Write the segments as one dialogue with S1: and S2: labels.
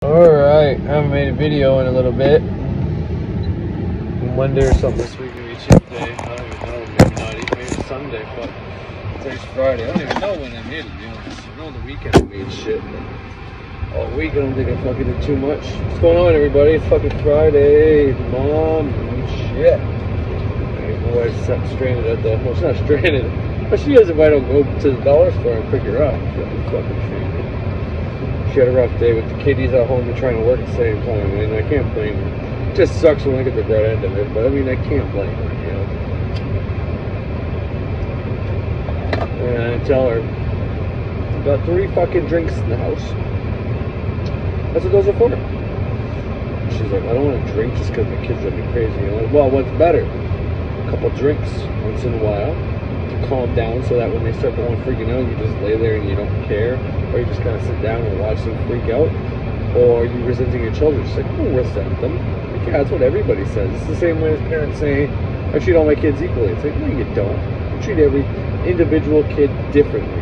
S1: Alright, I haven't made a video in a little bit. Monday or something this week, maybe Tuesday. I don't even know, maybe not even, maybe Sunday, but today's Friday. I don't even know when I made it, to be honest. I know on the weekend I made shit, but all week I don't think I fucking did too much. What's going on, everybody? It's fucking Friday. Mom, shit. My boy's stranded at the, well, she's not stranded, but she is if I don't go to the dollar store and pick her up. She'll be fucking stranded. She had a rough day with the kiddies at home and trying to work at the same time. I mean, I can't blame her. It just sucks when I get the right end of it, but I mean, I can't blame her, you know. And I tell her, I've got 3 fucking drinks in the house. That's what those are for. She's like, I don't want to drink just because the kids drive me crazy. I'm like, well, what's better? A couple drinks once in a while to calm down so that when they start going freaking out, you just lay there and you don't care. Or you just kind of sit down and watch them freak out, or you resenting your children. She's like, I don't resent them. Like, yeah, that's what everybody says. It's the same way as parents saying, I treat all my kids equally. It's like, no, you don't. You treat every individual kid differently,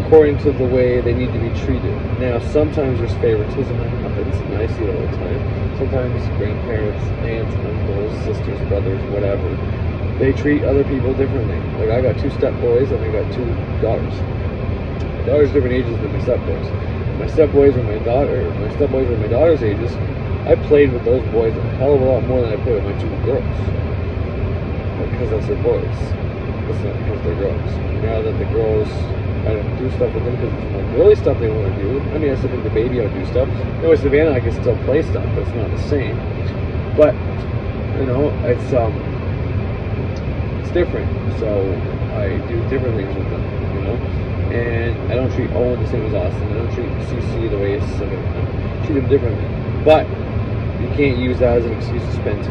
S1: according to the way they need to be treated. Now, sometimes there's favoritism that happens, and I see it all the time. Sometimes grandparents, aunts, uncles, sisters, brothers, whatever, they treat other people differently. Like, I got 2 step boys, and I got 2 daughters. My daughters are different ages than my stepboys. My stepboys were my daughter's ages. I played with those boys a hell of a lot more than I played with my 2 girls. Because that's their boys. It's not because they're girls. Now that the girls, I don't do stuff with them because it's more girly stuff they want to do. I mean, I still think the baby ought to do stuff. You know, with Savannah, I can still play stuff, but it's not the same. But, you know, it's different. So I do different things with them, you know. And I don't treat Owen the same as Austin. I don't treat CC the way it's treat them differently. But you can't use that as an excuse to spend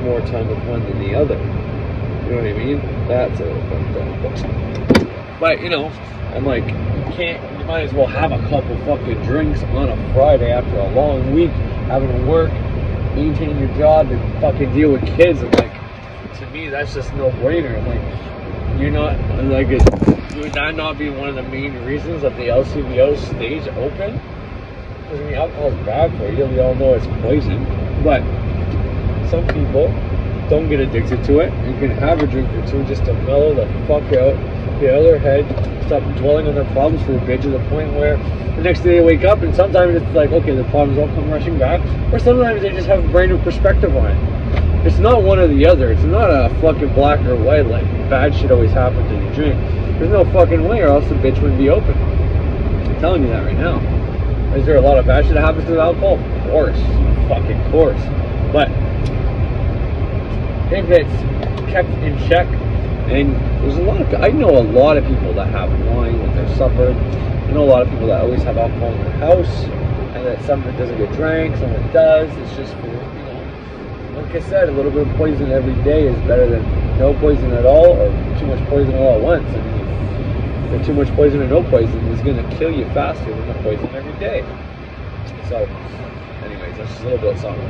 S1: more time with one than the other. You know what I mean? That's a little fucked up. But, you know, I'm like, you might as well have a couple fucking drinks on a Friday after a long week, having to work, maintain your job, and fucking deal with kids. I'm like, to me, that's just no brainer. I'm like, you're not, like, would that not be one of the main reasons that the LCBO stays open? Because, I mean, alcohol's bad for you. We all know it's poison. But some people don't get addicted to it. You can have a drink or 2 just to mellow the fuck out, get out of their head, stop dwelling on their problems for a bit, to the point where the next day they wake up and sometimes it's like, okay, the problems all come rushing back. Or sometimes they just have a brand new perspective on it. It's not one or the other. It's not a fucking black or white, like bad shit always happens when you drink. There's no fucking way, or else the bitch wouldn't be open. I'm telling you that right now. Is there a lot of bad shit that happens with alcohol? Of course. Fucking course. But if it's kept in check, and there's I know a lot of people that have wine with their supper. I know a lot of people that always have alcohol in their house, and that some of it doesn't get drank, some of it does. It's just for, like I said, a little bit of poison every day is better than no poison at all, or too much poison all at once. I mean, if too much poison or no poison is going to kill you faster than the poison every day. So, anyways, that's just a little bit of something.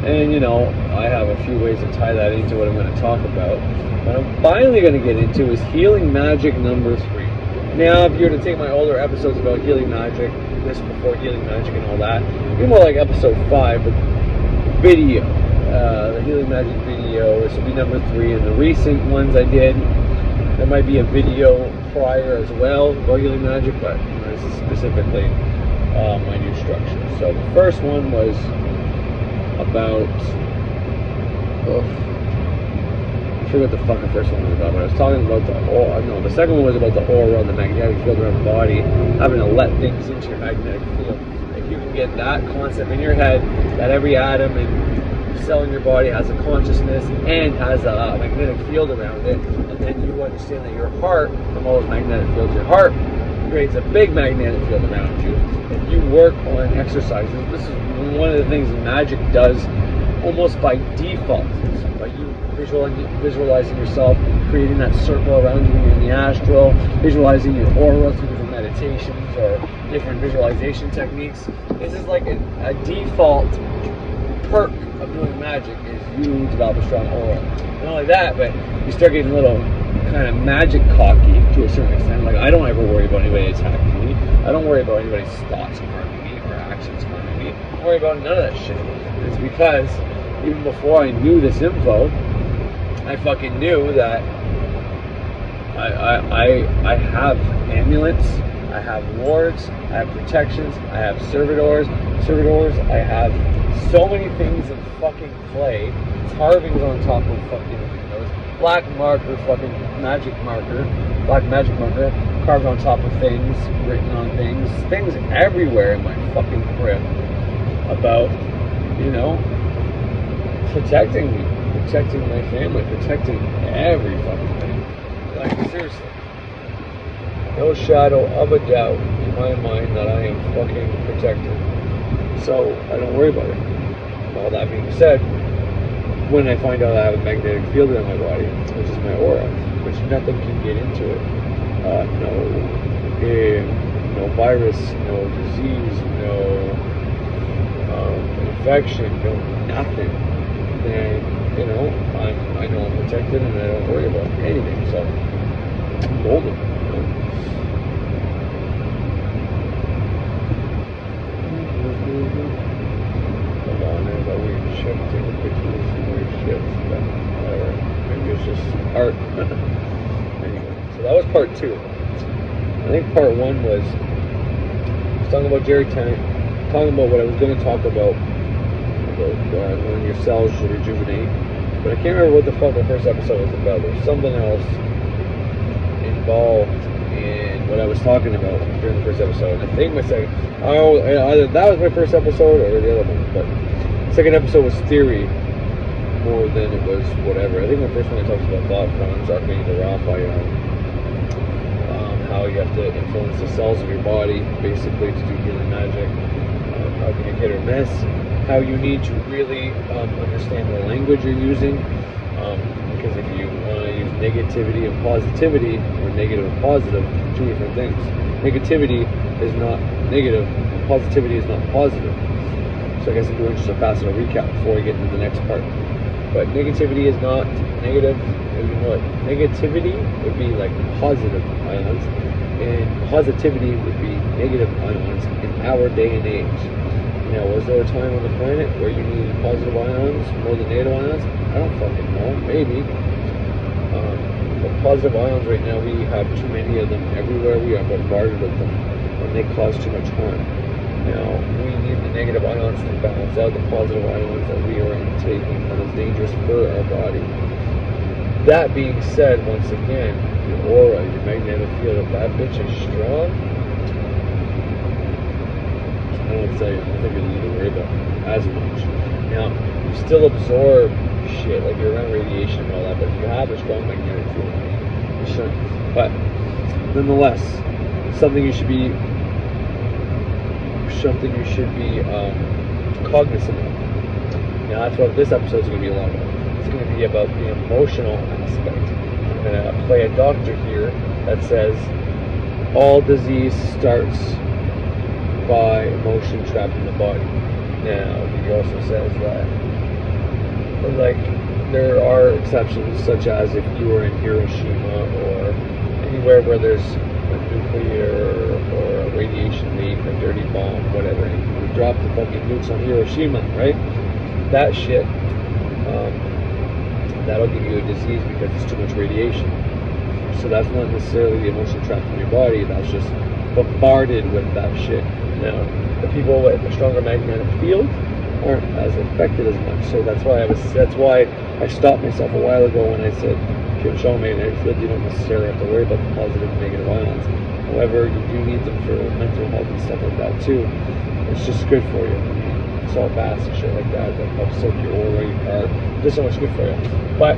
S1: And, you know, I have a few ways to tie that into what I'm going to talk about. What I'm finally going to get into is Healing Magic number 3. Now, if you were to take my older episodes about Healing Magic, this before Healing Magic and all that, it'd be more like episode 5, but video. The Healing Magic video, this will be number 3, and the recent ones I did, there might be a video prior as well about Healing Magic, but this is specifically my new structure. So the first one was about, I forget what the fucking first one was about, but I was talking about the second one was about the aura, the magnetic field around the body, having to let things into your magnetic field. If you can get that concept in your head, that every atom and cell in your body has a consciousness and has a magnetic field around it, and then you understand that your heart, from all those magnetic fields, your heart creates a big magnetic field around you. If you work on exercises, this is one of the things Magic does almost by default. So by you visualizing yourself, creating that circle around you when you're in the astral, visualizing your aura through different meditations or different visualization techniques. This is like a default perk of doing magic, is you develop a strong aura. Not only that, but you start getting a little kind of magic cocky to a certain extent. Like, I don't ever worry about anybody attacking me. I don't worry about anybody's thoughts harming me or don't worry about none of that shit. It's because even before I knew this info, I fucking knew that I have amulets, I have wards, I have protections, I have servitors, I have so many things in fucking clay, carvings on top of fucking windows, black magic marker, carved on top of things, written on things everywhere in my fucking crib about, you know, protecting me, protecting my family, protecting every fucking thing. Like, seriously. No shadow of a doubt in my mind that I am fucking protected. So, I don't worry about it. All that being said, when I find out I have a magnetic field in my body, which is my aura, which nothing can get into it, no virus, no disease, no infection, no nothing, then, you know, I know I'm protected and I don't worry about anything, so I'm golden, you know. Hold on, there's that weird shit, taking pictures of some weird shit, but whatever, maybe it's just art. Anyway, so that was part 2. I think part 1 was talking about Jerry Tennant, talking about what I was going to talk about when your cells should rejuvenate. But I can't remember what the fuck the first episode was about. There was something else involved in what I was talking about during the first episode. And I think either that was my first episode or the other one. But the second episode was theory more than it was whatever. I think the first one I talked about thought forms, Archangel Raphael. How you have to influence the cells of your body, basically, to do healing magic. How can you hit or miss? How you need to really understand the language you're using. Because if you want to use negativity and positivity, or negative and positive, two different things. Negativity is not negative, and positivity is not positive. So I guess I'm doing just a fast little recap before we get into the next part. But negativity is not negative. You know, like, negativity would be like positive ions, and positivity would be negative ions in our day and age. Now, was there a time on the planet where you needed positive ions more than negative ions? I don't fucking know. Maybe. But positive ions right now, we have too many of them everywhere. We are bombarded with them, and they cause too much harm. Now, we need the negative ions to balance out the positive ions that we are intaking that is dangerous for our body. That being said, once again, your aura, your magnetic field, if that bitch is strong, I don't tell you, I don't think you need to worry about it as much. Now, you still absorb shit, like you're around radiation and all that, but if you have a strong magnetic field, you shouldn't. But, nonetheless, something you should be cognizant of. Now, that's what this episode is going to be a lot about. It's going to be about the emotional aspect. I'm going to play a doctor here that says all disease starts by emotion trapped in the body. Now, he also says that, like, there are exceptions, such as if you were in Hiroshima or anywhere where there's a nuclear or a radiation leak, a dirty bomb, whatever. You drop the fucking nukes on Hiroshima, right? That shit, that'll give you a disease because it's too much radiation. So that's not necessarily the emotion trapped in your body, that's just bombarded with that shit. Now, the people with a stronger magnetic field aren't as affected as much. So that's why I stopped myself a while ago when I said, if you have a strong magnetic field, you don't necessarily have to worry about the positive and negative ions. However, you do need them for mental health and stuff like that too. It's just good for you. Salt baths and shit like that helps soak your aura, your heart. Just so much good for you. But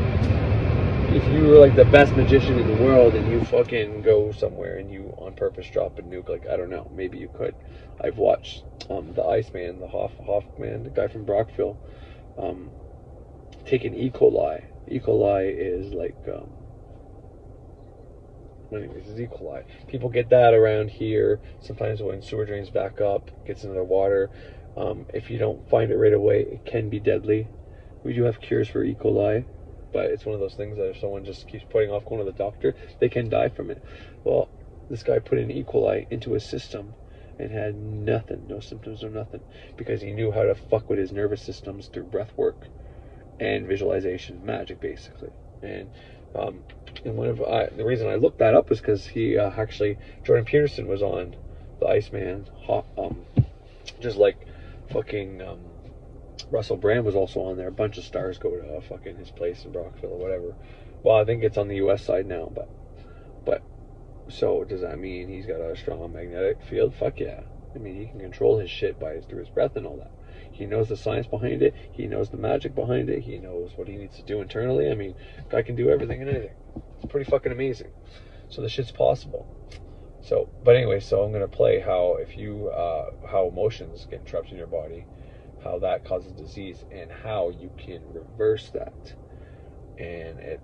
S1: if you were like the best magician in the world and you fucking go somewhere and you on purpose drop a nuke, like, I don't know, maybe you could. I've watched the Iceman, the Hoffman, the guy from Brockville, take an E. coli. E. coli is like, anyways, it's E. coli. People get that around here. Sometimes when sewer drains back up, gets into their water. If you don't find it right away, it can be deadly. We do have cures for E. coli, but it's one of those things that if someone just keeps putting off going to the doctor, they can die from it. Well, this guy put an E. coli into his system, and had nothing, no symptoms or nothing, because he knew how to fuck with his nervous systems through breath work and visualization, magic, basically. And the reason I looked that up was because he actually, Jordan Peterson was on the Iceman, just like fucking Russell Brand was also on there. A bunch of stars go to fucking his place in Brockville or whatever. Well, I think it's on the U.S. side now, but so does that mean he's got a strong magnetic field? Fuck yeah. I mean, he can control his shit through his breath and all that. He knows the science behind it. He knows the magic behind it. He knows what he needs to do internally. I mean, guy can do everything and anything. It's pretty fucking amazing. So the shit's possible. So, but anyway, so I'm gonna play how how emotions get trapped in your body, how that causes disease, and how you can reverse that. And it,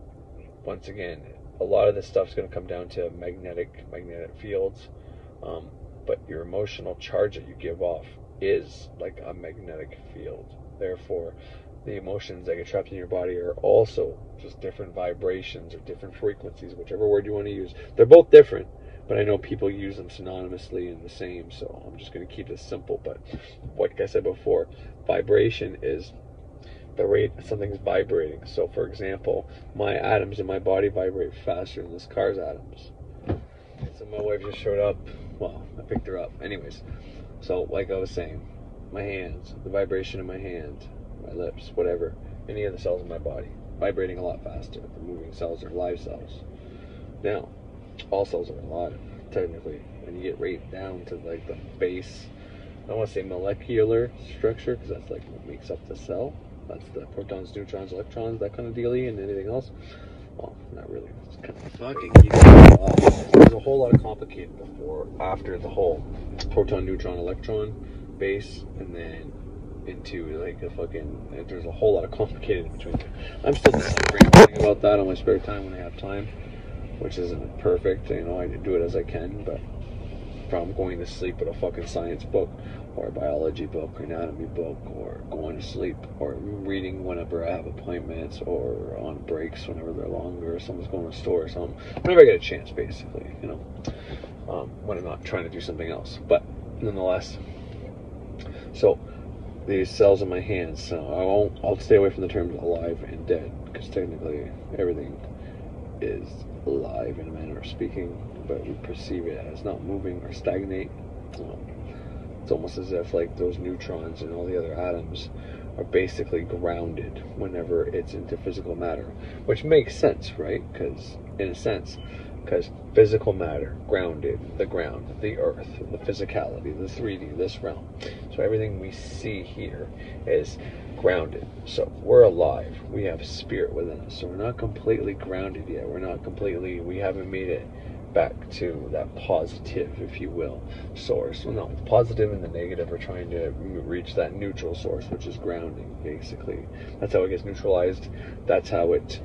S1: once again, a lot of this stuff's going to come down to magnetic fields, but your emotional charge that you give off is like a magnetic field. Therefore, the emotions that get trapped in your body are also just different vibrations or different frequencies, whichever word you want to use. They're both different, but I know people use them synonymously and the same, so I'm just going to keep this simple. But like I said before, vibration is the rate something's vibrating. So for example, my atoms in my body vibrate faster than this car's atoms. So my wife just showed up. Well, I picked her up. Anyways, so like I was saying, my hands, the vibration in my hand, my lips, whatever, any of the cells in my body, vibrating a lot faster. The moving cells are live cells. Now, all cells are alive, technically. When you get right down to like the base, I don't want to say molecular structure, because that's like what makes up the cell. That's the protons, neutrons, electrons, that kind of dealie, and anything else. Well, not really. It's kind of fucking keep it off. There's a whole lot of complicated after the whole proton, neutron, electron base, and then into like a fucking. There's a whole lot of complicated in between. I'm still learning about that on my spare time when I have time, which isn't perfect. You know, I do it as I can, but from going to sleep with a fucking science book or a biology book or anatomy book, or going to sleep or reading whenever I have appointments, or on breaks whenever they're longer, or someone's going to the store or something, whenever I get a chance, basically, you know, when I'm not trying to do something else. But nonetheless, so these cells in my hands, so I'll stay away from the terms alive and dead, because technically everything is alive in a manner of speaking, but we perceive it as not moving or stagnate. It's almost as if like those neutrons and all the other atoms are basically grounded whenever it's into physical matter, which makes sense, right? Because in a sense, because physical matter, grounded, the ground, the earth, the physicality, the 3D, this realm. So everything we see here is grounded. So we're alive. We have spirit within us. So we're not completely grounded yet. We haven't made it back to that positive, if you will, source. Well, no, the positive and the negative are trying to reach that neutral source, which is grounding, basically. That's how it gets neutralized. That's how it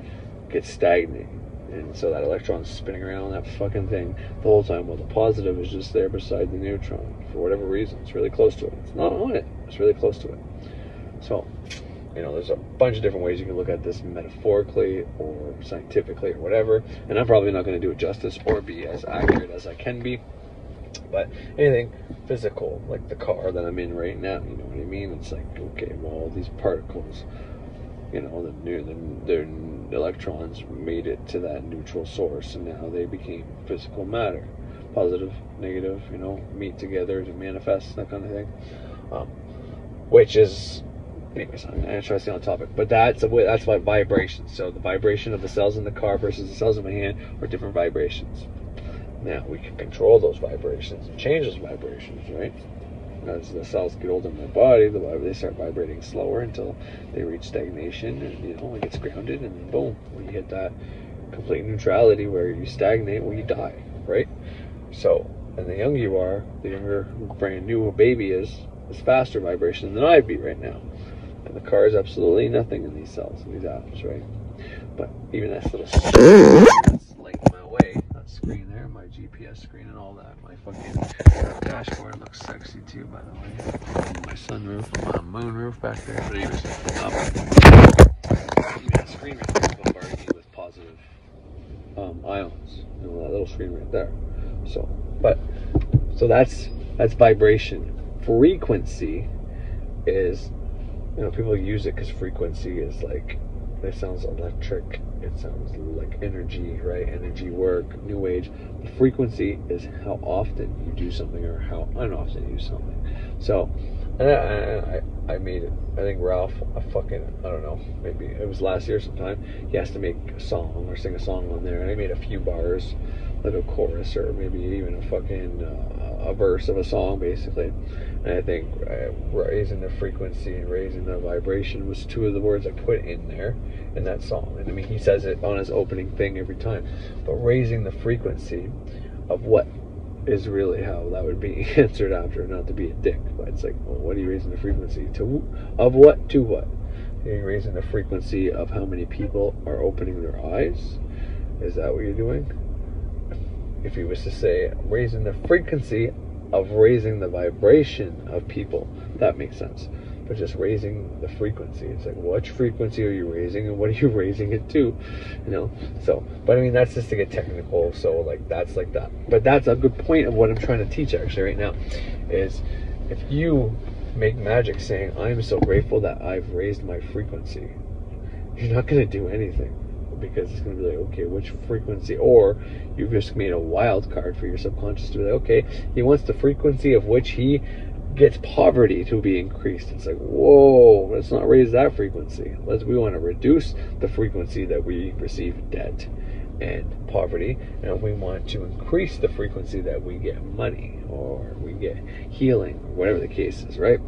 S1: gets stagnant. And so that electron's spinning around that fucking thing the whole time, while the positive is just there beside the neutron. For whatever reason, it's really close to it. It's not on it. It's really close to it. So, you know, there's a bunch of different ways you can look at this metaphorically or scientifically or whatever, and I'm probably not going to do it justice or be as accurate as I can be. But anything physical, like the car that I'm in right now, you know what I mean? It's like, okay, well, these particles, you know, the electrons made it to that neutral source, and now they became physical matter. Positive, negative, you know, meet together to manifest, that kind of thing. Which is, anyways, I'm interested on the topic, but that's why vibrations. So the vibration of the cells in the car versus the cells in my hand are different vibrations. Now we can control those vibrations and change those vibrations, right? As the cells get older in my body, they start vibrating slower until they reach stagnation, and you know, it gets grounded, and then boom, when you hit that complete neutrality where you stagnate, well, you die, right? So, and the younger you are, the younger brand new a baby is faster vibration than I'd be right now. And the car is absolutely nothing in these cells, in these atoms, right? But even that little that's lighting my way, that screen there, my GPS screen and all that, my fucking dashboard looks sexy too, by the way. My sunroof, my moonroof back there. But anyways, even that screen right there is bombarding me with positive ions. You know, that little screen right there. So that's That's vibration. Frequency is, you know, people use it because frequency is like, it sounds electric, it sounds like energy, right? Energy work, new age. The frequency is how often you do something or how unoften you do something. So, I made it. I think Ralph, I don't know, maybe it was last year sometime, he has to make a song or sing a song on there, and I made a few bars, like a chorus or maybe even a verse of a song, basically. And I think raising the frequency and raising the vibration was two of the words I put in there in that song. And I mean, he says it on his opening thing every time. But raising the frequency of what is really how that would be answered after, not to be a dick. But it's like, well, what are you raising the frequency to? Of what to what? You're raising the frequency of how many people are opening their eyes? Is that what you're doing? If he was to say, raising the frequency of raising the vibration of people, that makes sense. But just raising the frequency, it's like, which frequency are you raising and what are you raising it to? You know? So, but I mean, that's just to get technical. So like, that's like that. But that's a good point of what I'm trying to teach actually right now, is if you make magic saying, I'm so grateful that I've raised my frequency, you're not going to do anything. Because it's going to be like, okay, which frequency? Or you've just made a wild card for your subconscious to be like, okay, he wants the frequency of which he gets poverty to be increased. It's like, whoa, let's not raise that frequency. We want to reduce the frequency that we receive debt and poverty, and we want to increase the frequency that we get money or we get healing, or whatever the case is, right?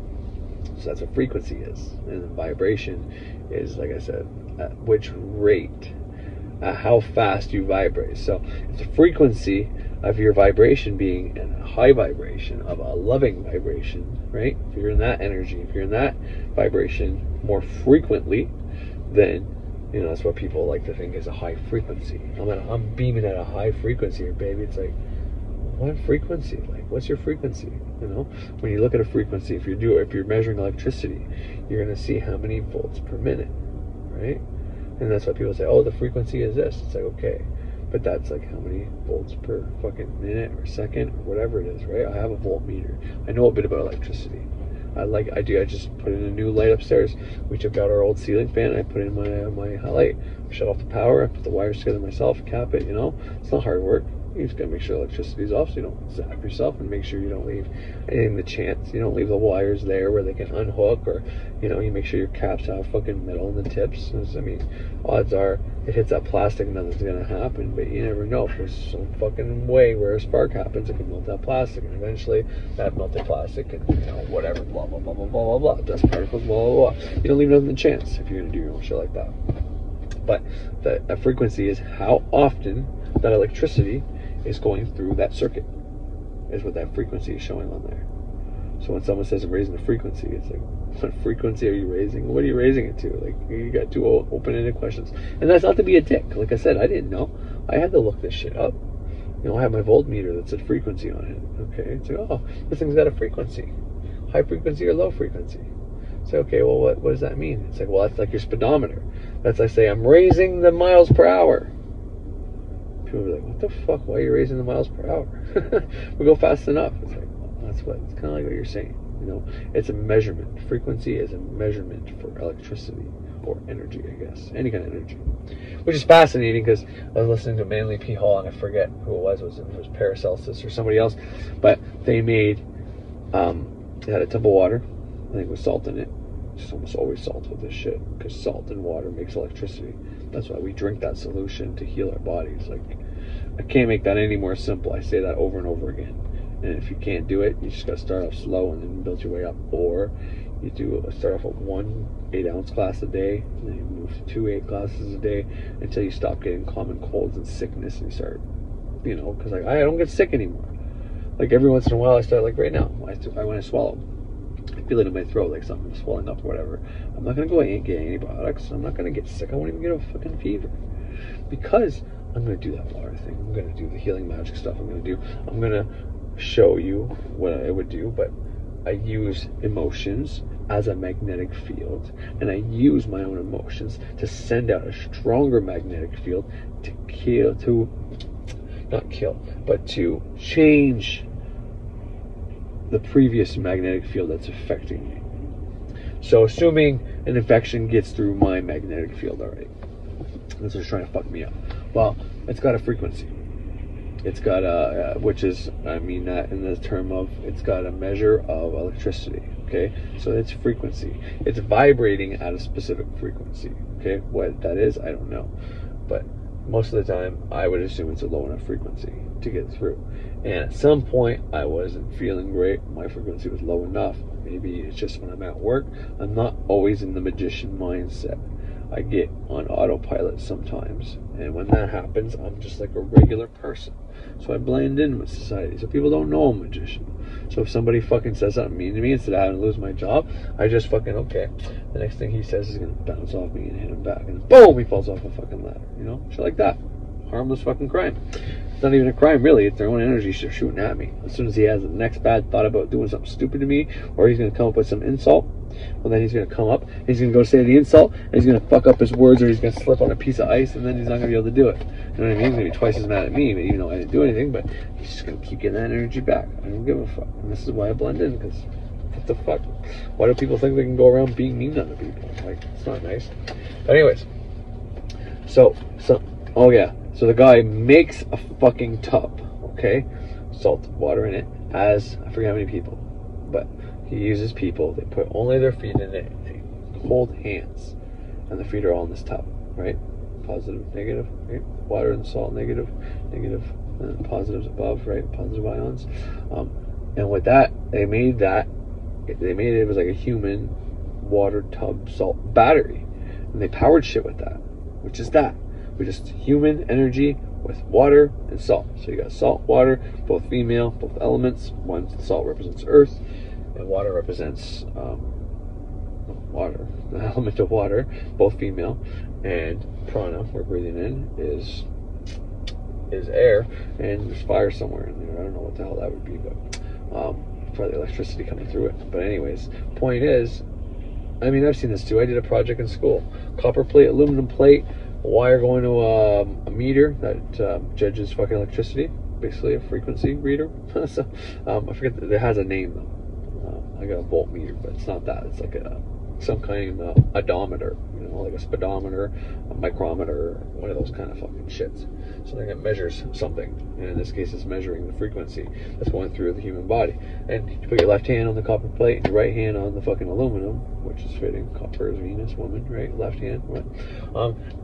S1: So that's what frequency is. And the vibration is, like I said, at which rate, how fast you vibrate. So it's the frequency of your vibration being in a high vibration, of a loving vibration, right? If you're in that energy, if you're in that vibration more frequently, then, you know, that's what people like to think is a high frequency. I'm beaming at a high frequency here, baby. It's like, what frequency? Like, what's your frequency? You know, when you look at a frequency, if you're measuring electricity, you're going to see how many volts per minute, right? And that's why people say, oh, the frequency is this. It's like, okay, but that's like how many volts per fucking minute or second or whatever it is, right? I have a voltmeter. I know a bit about electricity. I just put in a new light upstairs. We took out our old ceiling fan and I put in my light. Shut off the power, I put the wires together myself, cap it, you know? It's not hard work. You just gotta make sure electricity's off so you don't zap yourself, and make sure you don't leave anything to chance. You don't leave the wires there where they can unhook, or, you know, you make sure your caps have fucking metal in the tips. I mean, odds are it hits that plastic, nothing's gonna happen, but you never know. If there's some fucking way where a spark happens, it can melt that plastic, and eventually that melted plastic and, you know, whatever, blah, blah, blah, blah, blah, blah, blah, dust particles, blah, blah, blah. You don't leave nothing to chance if you're gonna do your own shit like that. But the frequency is how often that electricity is going through that circuit, is what that frequency is showing on there. So when someone says I'm raising the frequency, it's like, what frequency are you raising? What are you raising it to? Like, you got two open-ended questions. And that's not to be a dick. Like I said, I didn't know. I had to look this shit up. You know, I have my voltmeter that said frequency on it. Okay, it's like, oh, this thing's got a frequency. High frequency or low frequency. So, okay, well, what does that mean? It's like, well, that's like your speedometer. That's like, say, I'm raising the miles per hour. People are like, what the fuck? Why are you raising the miles per hour? We go fast enough. It's like, well, it's kind of like what you're saying. You know, it's a measurement. Frequency is a measurement for electricity or energy, I guess. Any kind of energy. Which is fascinating because I was listening to Manly P. Hall, and I forget who it was. It was Paracelsus or somebody else. But they made, they had a tub of water, I think with salt in it. It's almost always salt with this shit, because salt and water makes electricity. That's why we drink that solution to heal our bodies. Like, I can't make that any more simple. I say that over and over again. And if you can't do it, you just got to start off slow and then build your way up. Or you start off with 1 8-ounce glass a day, and then you move to 2 8 glasses a day until you stop getting common colds and sickness, and you start, you know, because like, I don't get sick anymore. Like, every once in a while I start, like right now, when I swallow, I feel it in my throat, like something swelling up or whatever. I'm not going to go and get antibiotics. I'm not going to get sick. I won't even get a fucking fever. Because I'm going to do that water thing. I'm going to do the healing magic stuff I'm going to show you what I would do, but I use emotions as a magnetic field, and I use my own emotions to send out a stronger magnetic field to change the previous magnetic field that's affecting me. So assuming an infection gets through my magnetic field already, this is trying to fuck me up. Well, it's got a frequency. It's got a, which is, I mean that in the term of, it's got a measure of electricity, okay? So it's frequency. It's vibrating at a specific frequency, okay? What that is, I don't know. But most of the time, I would assume it's a low enough frequency to get through. And at some point, I wasn't feeling great. My frequency was low enough. Maybe it's just when I'm at work, I'm not always in the magician mindset. I get on autopilot sometimes. And when that happens, I'm just like a regular person. So I blend in with society. So people don't know I'm a magician. So if somebody fucking says something mean to me, instead of having to lose my job, I just fucking, okay. The next thing he says is going to bounce off me and hit him back. And boom, he falls off a fucking ladder. You know? Shit like that. Harmless fucking crime. It's not even a crime, really. It's their own energy shooting at me. As soon as he has the next bad thought about doing something stupid to me, or he's going to come up with some insult, well, then he's going to come up, he's going to go say the insult, and he's going to fuck up his words, or he's going to slip on a piece of ice, and then he's not going to be able to do it. You know what I mean? He's going to be twice as mad at me, even though I didn't do anything, but he's just going to keep getting that energy back. I don't give a fuck. And this is why I blend in, because what the fuck? Why do people think they can go around being mean to other people? Like, it's not nice. But anyways, oh yeah. So the guy makes a fucking tub, okay? Salt water in it, has, I forget how many people, but he uses people. They put only their feet in it. They hold hands, and the feet are all in this tub, right? Positive, negative, right? Water and salt, negative, and positives above, right? Positive ions. And with that, it was like a human water tub salt battery, and they powered shit with that, which is that. We're just human energy with water and salt. So you got salt, water, both female, both elements. Salt represents earth, and water represents water, the element of water, both female. And prana, we're breathing in, is air, and there's fire somewhere in there. I don't know what the hell that would be, but probably electricity coming through it. But anyways, point is, I mean, I've seen this too. I did a project in school. Copper plate, aluminum plate, a wire going to a meter that judges fucking electricity, basically a frequency reader. So I forget, it has a name though. I got a voltmeter, but it's not that. It's like some kind of odometer, you know, like a speedometer, a micrometer, one of those kind of fucking shits. Something that measures something, and in this case it's measuring the frequency that's going through the human body. And you put your left hand on the copper plate and your right hand on the fucking aluminum, which is fitting. Copper is Venus, woman, right? Left hand, right?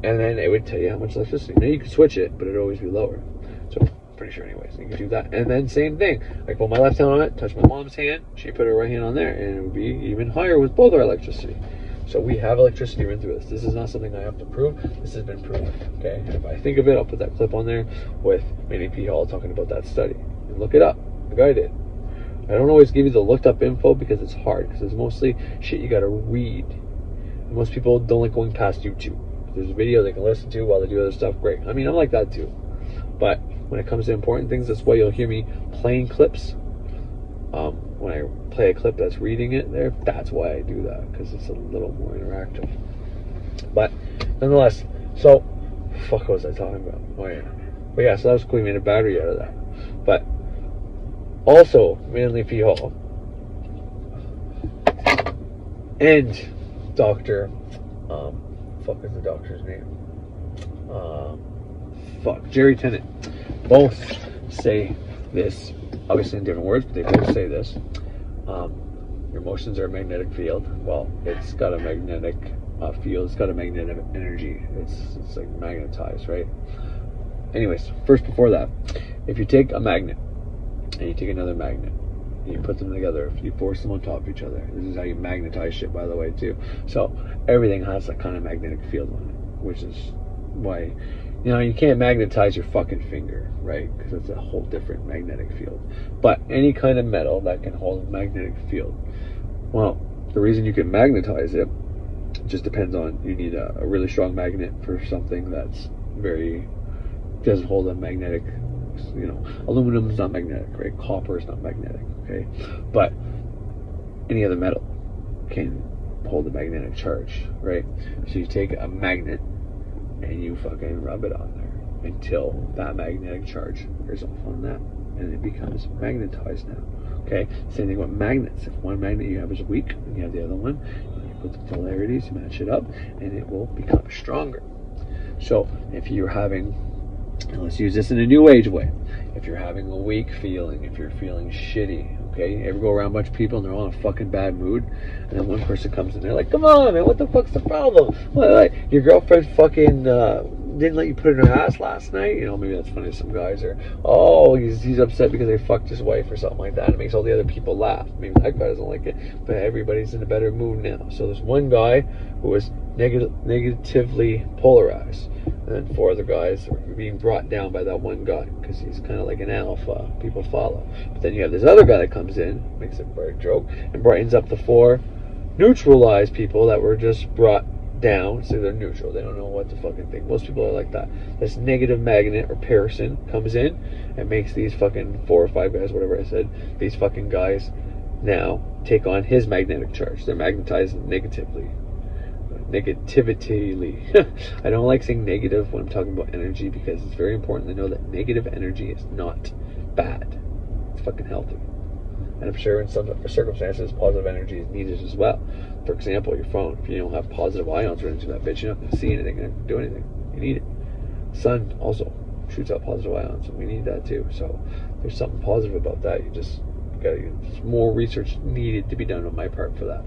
S1: And then it would tell you how much electricity. Now you could switch it, but it'd always be lower. So pretty sure anyways, you can do that. And then same thing, I put my left hand on it, touch my mom's hand, she put her right hand on there, and it would be even higher with both our electricity. So we have electricity run through this. This is not something I have to prove. This has been proven, okay? And if I think of it, I'll put that clip on there with Manny P. Hall talking about that study. And look it up. The guy did. I don't always give you the looked up info because it's hard, because it's mostly shit you gotta read. And most people don't like going past YouTube. If there's a video they can listen to while they do other stuff, great. I mean, I'm like that too. But when it comes to important things, that's why you'll hear me playing clips. When I play a clip that's reading it there, that's why I do that, because it's a little more interactive. But nonetheless, so fuck, what was I talking about? Oh yeah, but yeah, so that was cool. We made a battery out of that. But also, Manly P. Hall and Dr. Fuck is the doctor's name? Jerry Tennant. Both say this, obviously in different words, but they both say this. Your emotions are a magnetic field. Well, it's got a magnetic field. It's got a magnetic energy. It's like magnetized, right? Anyways, first before that, if you take a magnet and you take another magnet and you put them together, if you force them on top of each other, this is how you magnetize shit, by the way, too. So everything has that kind of magnetic field on it, which is why, you know, you can't magnetize your fucking finger, right? Because it's a whole different magnetic field. But any kind of metal that can hold a magnetic field, well, the reason you can magnetize it just depends on, you need a really strong magnet for something that's doesn't hold a magnetic, you know, aluminum is not magnetic, right? Copper is not magnetic, okay? But any other metal can hold a magnetic charge, right? So you take a magnet and you fucking rub it on there until that magnetic charge wears off on that, and it becomes magnetized now. Okay, same thing with magnets. If one magnet you have is weak and you have the other one, you put the polarities, you match it up, and it will become stronger. So if you're having, and let's use this in a new age way, if you're having a weak feeling, if you're feeling shitty, okay, you ever go around a bunch of people and they're all in a fucking bad mood, and then one person comes in, they're like, come on, man, what the fuck's the problem? What, like, your girlfriend fucking didn't let you put in her ass last night? You know, maybe that's funny to some guys. Or, oh, he's upset because they fucked his wife or something like that. It makes all the other people laugh. Maybe that guy doesn't like it, but everybody's in a better mood now. So there's one guy who was negatively polarized, and then 4 other guys are being brought down by that one guy because he's kind of like an alpha. People follow. But then you have this other guy that comes in, makes a bird joke, and brightens up the 4 neutralized people that were just brought down, so they're neutral. They don't know what to fucking think. Most people are like that. This negative magnet or person comes in and makes these fucking 4 or 5 guys, whatever I said, these fucking guys now take on his magnetic charge. They're magnetized negatively. I don't like saying negative when I'm talking about energy, because it's very important to know that negative energy is not bad. It's fucking healthy. And I'm sure in some circumstances, positive energy is needed as well. For example, your phone. If you don't have positive ions running through that bitch, you're not going to see anything and do anything. You need it. Sun also shoots out positive ions, and we need that too. So there's something positive about that. There's more research needed to be done on my part for that.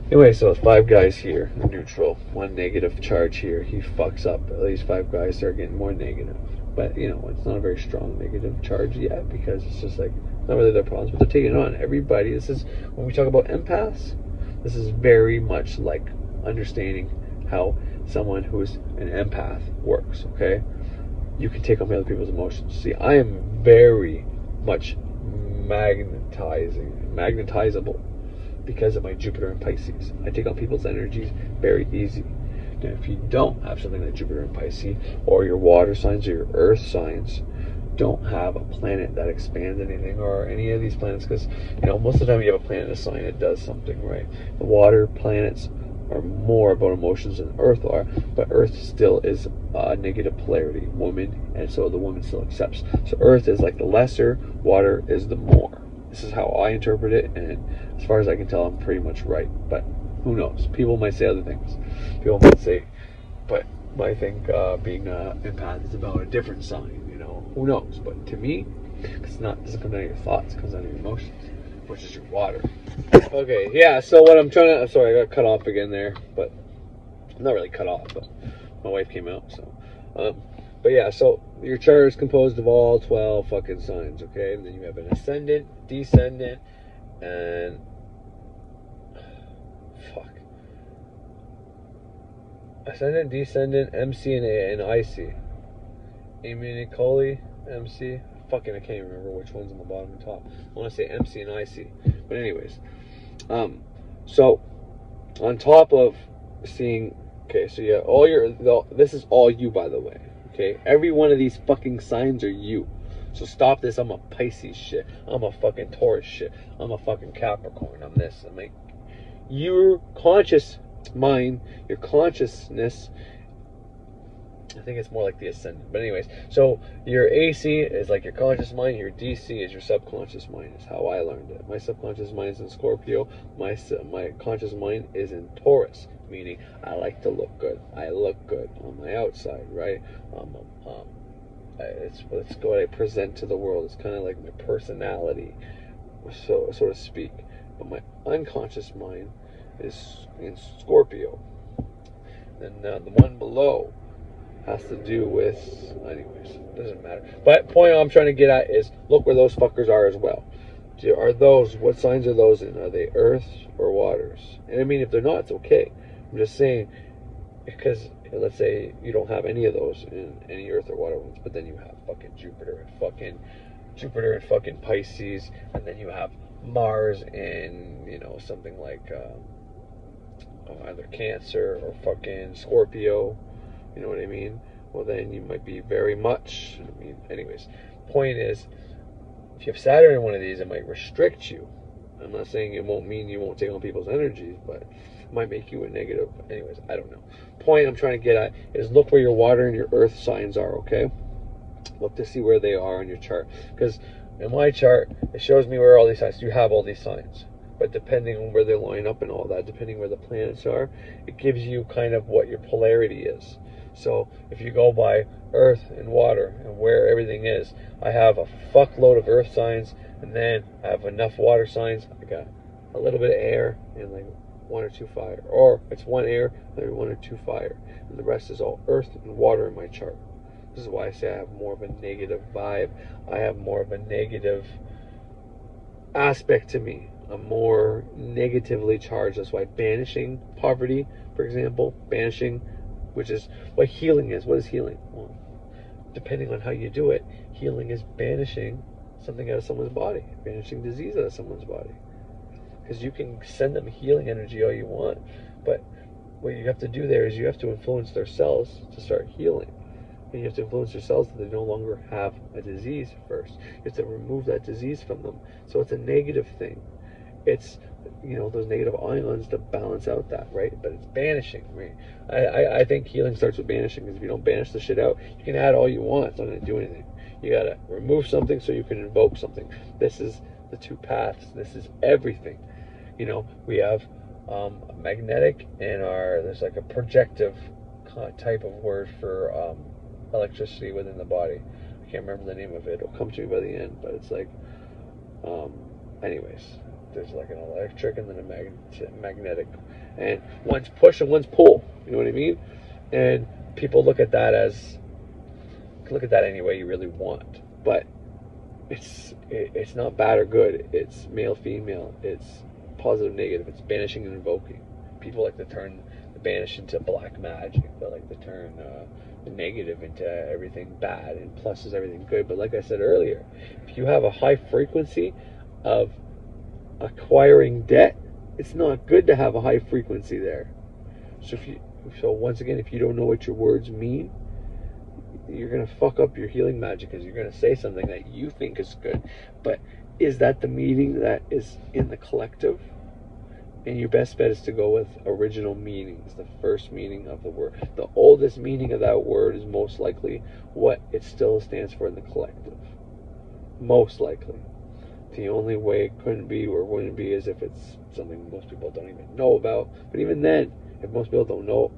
S1: Anyway, so 5 guys here, neutral. 1 negative charge here. He fucks up. At least 5 guys start getting more negative. But, you know, it's not a very strong negative charge yet, because it's just like, not really their problems, but they're taking it on. Everybody, this is, when we talk about empaths, this is very much like understanding how someone who is an empath works, okay? You can take on other people's emotions. See, I am very much magnetizable because of my Jupiter and Pisces. I take on people's energies very easy. Now, if you don't have something like Jupiter and Pisces, or your water signs or your earth signs don't have a planet that expands anything, or any of these planets, because, you know, most of the time you have a planet in a sign, it does something, right? The water planets are more about emotions than Earth are, but Earth still is a negative polarity, woman, and so the woman still accepts. So Earth is like the lesser, water is the more. This is how I interpret it, and as far as I can tell, I'm pretty much right, but who knows? People might say other things. People might say, but I think being an empath is about a different sign, you know, who knows? But to me, it doesn't come down to your thoughts, it comes down to your emotions, which is your water. Okay, yeah, so what I'm trying to, sorry, I got cut off again there, but not really cut off, but my wife came out, so, but yeah, so your chart is composed of all 12 fucking signs, okay? And then you have an ascendant, descendant, and ascendant, descendant, MC, and IC. Amy and Nicole, MC. Fucking, I can't even remember which one's on the bottom and top. I want to say MC and IC. But anyways, so on top of seeing, okay, so yeah, this is all you, by the way. Okay, every one of these fucking signs are you. So stop this. I'm a Pisces shit. I'm a fucking Taurus shit. I'm a fucking Capricorn. I'm this. I'm like, your conscious mind, your consciousness, I think it's more like the ascendant, but anyways, so your AC is like your conscious mind, your DC is your subconscious mind, is how I learned it. My subconscious mind is in Scorpio, my conscious mind is in Taurus, meaning I like to look good. I look good on my outside, right? It's what I present to the world. It's kind of like my personality, so to speak. But my unconscious mind is in Scorpio. Then the one below has to do with, anyways, doesn't matter. But point I'm trying to get at is, look where those fuckers are as well. Are those, what signs are those in? Are they earth or waters? And I mean, if they're not, it's okay. I'm just saying, because let's say you don't have any of those in any earth or water ones, but then you have fucking Jupiter and fucking Pisces, and then you have Mars in, you know, something like either Cancer or fucking Scorpio, you know what I mean? Well, then you might be very much, I mean, anyways, point is, if you have Saturn in one of these, it might restrict you. I'm not saying it won't mean you won't take on people's energies, but it might make you a negative. Anyways, I don't know. Point I'm trying to get at is, look where your water and your earth signs are, okay? Look to see where they are on your chart. Because in my chart, it shows me where all these signs, you have all these signs. But depending on where they line up and all that, depending where the planets are, it gives you kind of what your polarity is. So if you go by earth and water and where everything is, I have a fuckload of earth signs, and then I have enough water signs. I got a little bit of air and like 1 or 2 fire. Or it's 1 air, maybe 1 or 2 fire. And the rest is all earth and water in my chart. This is why I say I have more of a negative vibe. I have more of a negative aspect to me. I'm more negatively charged. That's why banishing poverty, for example, banishing, which is what healing is. What is healing? Well, depending on how you do it, healing is banishing something out of someone's body, banishing disease out of someone's body. Because you can send them healing energy all you want, but what you have to do there is you have to influence their cells to start healing. And you have to influence their cells so they no longer have a disease first. You have to remove that disease from them. So it's a negative thing. It's, you know, those negative ions to balance out that, right? But it's banishing, right? I think healing starts with banishing, because if you don't banish the shit out, you can add all you want. It's not going to do anything. You got to remove something so you can invoke something. This is the 2 paths. This is everything. You know, we have magnetic and there's like a projective type of word for electricity within the body. I can't remember the name of it. It'll come to me by the end, but it's like, anyways, there's like an electric and then a magnetic, and one's push and one's pull. You know what I mean? And people look at that any way you really want, but it's not bad or good. It's male, female. It's positive, negative. It's banishing and invoking. People like to turn the banish into black magic. They like to turn the negative into everything bad, and plus is everything good. But like I said earlier, if you have a high frequency of acquiring debt, it's not good to have a high frequency there. So once again, if you don't know what your words mean, you're going to fuck up your healing magic, because you're going to say something that you think is good, but is that the meaning that is in the collective? And your best bet is to go with original meanings, the first meaning of the word. The oldest meaning of that word is most likely what it still stands for in the collective. Most likely. The only way it couldn't be or wouldn't be is if it's something most people don't even know about. But even then, if most people don't know,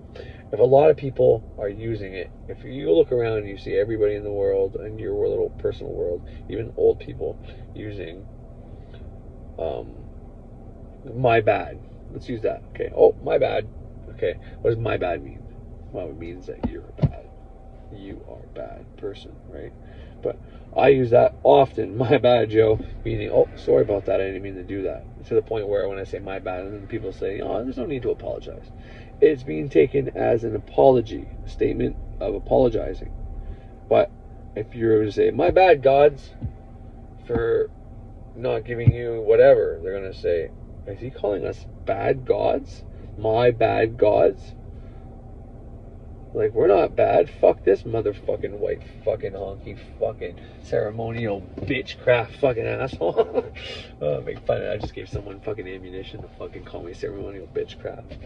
S1: if a lot of people are using it, if you look around and you see everybody in the world, in your little personal world, even old people using my bad. Let's use that. Okay. Oh, my bad. Okay. What does my bad mean? Well, it means that you're bad. You are a bad person, right? But I use that often. My bad, Joe. Meaning, oh, sorry about that. I didn't mean to do that. To the point where when I say my bad, and then people say, oh, there's no need to apologize. It's being taken as an apology, a statement of apologizing. But if you're to say, my bad, gods, for not giving you whatever, they're going to say, is he calling us bad gods? My bad gods? Like, we're not bad. Fuck this motherfucking white fucking honky fucking ceremonial bitchcraft fucking asshole. Make fun of it. I just gave someone fucking ammunition to fucking call me ceremonial bitchcraft.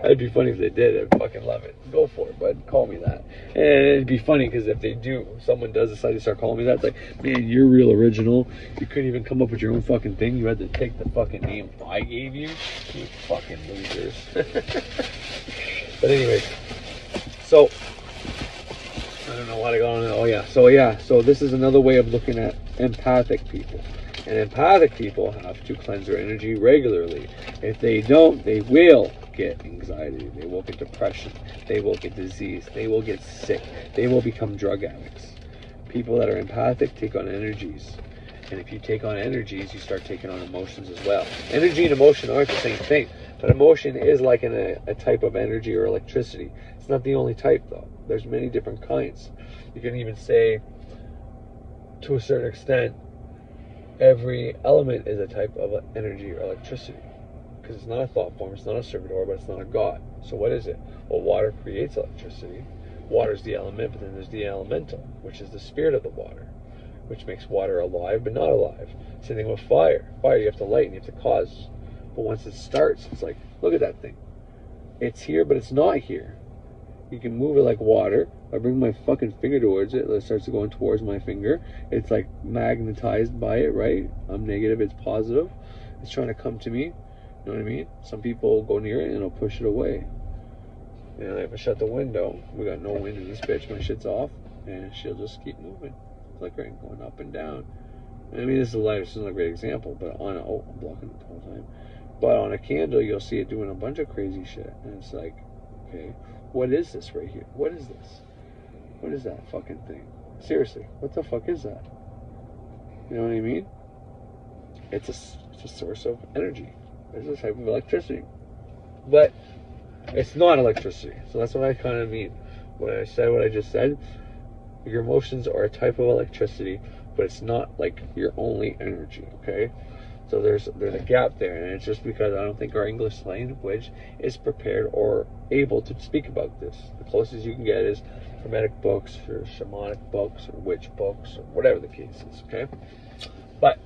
S1: That'd be funny if they did. I'd fucking love it. Go for it, bud. Call me that. And it'd be funny because if they do, someone does decide to start calling me that, it's like, man, you're real original. You couldn't even come up with your own fucking thing. You had to take the fucking name I gave you. You fucking losers. But anyways. So, I don't know why I got on it. Oh yeah, so this is another way of looking at empathic people. And empathic people have to cleanse their energy regularly. If they don't, they will get anxiety, they will get depression, they will get disease, they will get sick, they will become drug addicts. People that are empathic take on energies. And if you take on energies, you start taking on emotions as well. Energy and emotion aren't the same thing. But emotion is like a type of energy or electricity. It's not the only type, though. There's many different kinds. You can even say, to a certain extent, every element is a type of energy or electricity. Because it's not a thought form, it's not a servitor, but it's not a god. So what is it? Well, water creates electricity. Water is the element, but then there's the elemental, which is the spirit of the water, which makes water alive but not alive. Same thing with fire. Fire you have to light and you have to cause. But once it starts, it's like, look at that thing. It's here, but it's not here. You can move it like water, I bring my fucking finger towards it, it starts going towards my finger. It's like magnetized by it, right? I'm negative, it's positive. It's trying to come to me. You know what I mean? Some people go near it and it'll push it away. And if I shut the window, we got no wind in this bitch, my shit's off, and she'll just keep moving, flickering, going up and down. I mean, this is a light, this isn't a great example, but on a, oh, I'm blocking it the whole time. But on a candle, you'll see it doing a bunch of crazy shit. And it's like, okay, what is this right here? What is this? What is that fucking thing? Seriously, what the fuck is that? You know what I mean? It's a source of energy. It's a type of electricity. But it's not electricity. So that's what I kind of mean. When I said what I just said, your emotions are a type of electricity, but it's not like your only energy, okay? So there's a gap there, and it's just because I don't think our English language is prepared or able to speak about this. The closest you can get is Hermetic books or shamanic books or witch books or whatever the case is, okay? But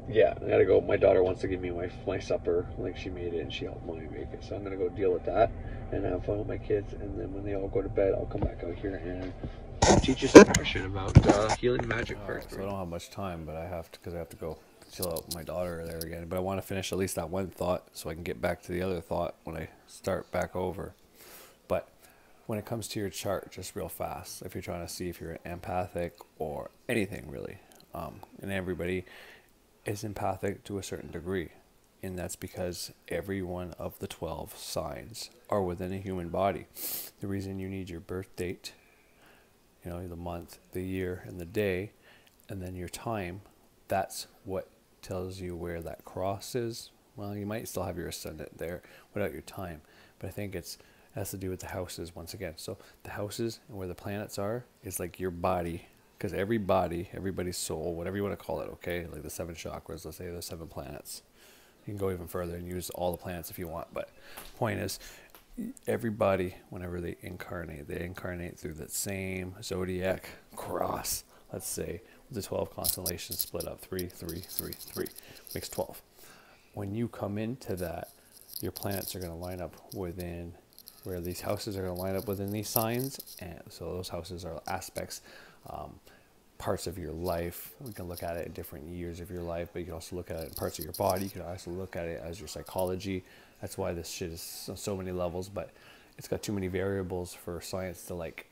S1: yeah, I gotta go. My daughter wants to give me my supper, like she made it and she helped mommy make it. So I'm gonna go deal with that and have fun with my kids, and then when they all go to bed, I'll come back out here and teach you some more shit about healing magic first.
S2: So I don't have much time, but I have to, because I have to go chill out with my daughter there again. But I want to finish at least that one thought so I can get back to the other thought when I start back over. But when it comes to your chart, just real fast, if you're trying to see if you're empathic or anything really, and everybody is empathic to a certain degree, and that's because every one of the 12 signs are within a human body. The reason you need your birth date, you know, the month, the year, and the day, and then your time, that's what tells you where that cross is. Well, you might still have your ascendant there without your time, but I think it has to do with the houses once again. So the houses and where the planets are is like your body, because every body, everybody's soul, whatever you want to call it, okay, like the 7 chakras, let's say the 7 planets. You can go even further and use all the planets if you want, but the point is, everybody, whenever they incarnate through that same zodiac cross. Let's say the 12 constellations split up 3, 3, 3, 3 makes 12. When you come into that, your planets are going to line up within where these houses are going to line up within these signs, and so those houses are aspects, parts of your life. We can look at it in different years of your life, but you can also look at it in parts of your body. You can also look at it as your psychology. That's why this shit is on so many levels, but it's got too many variables for science to like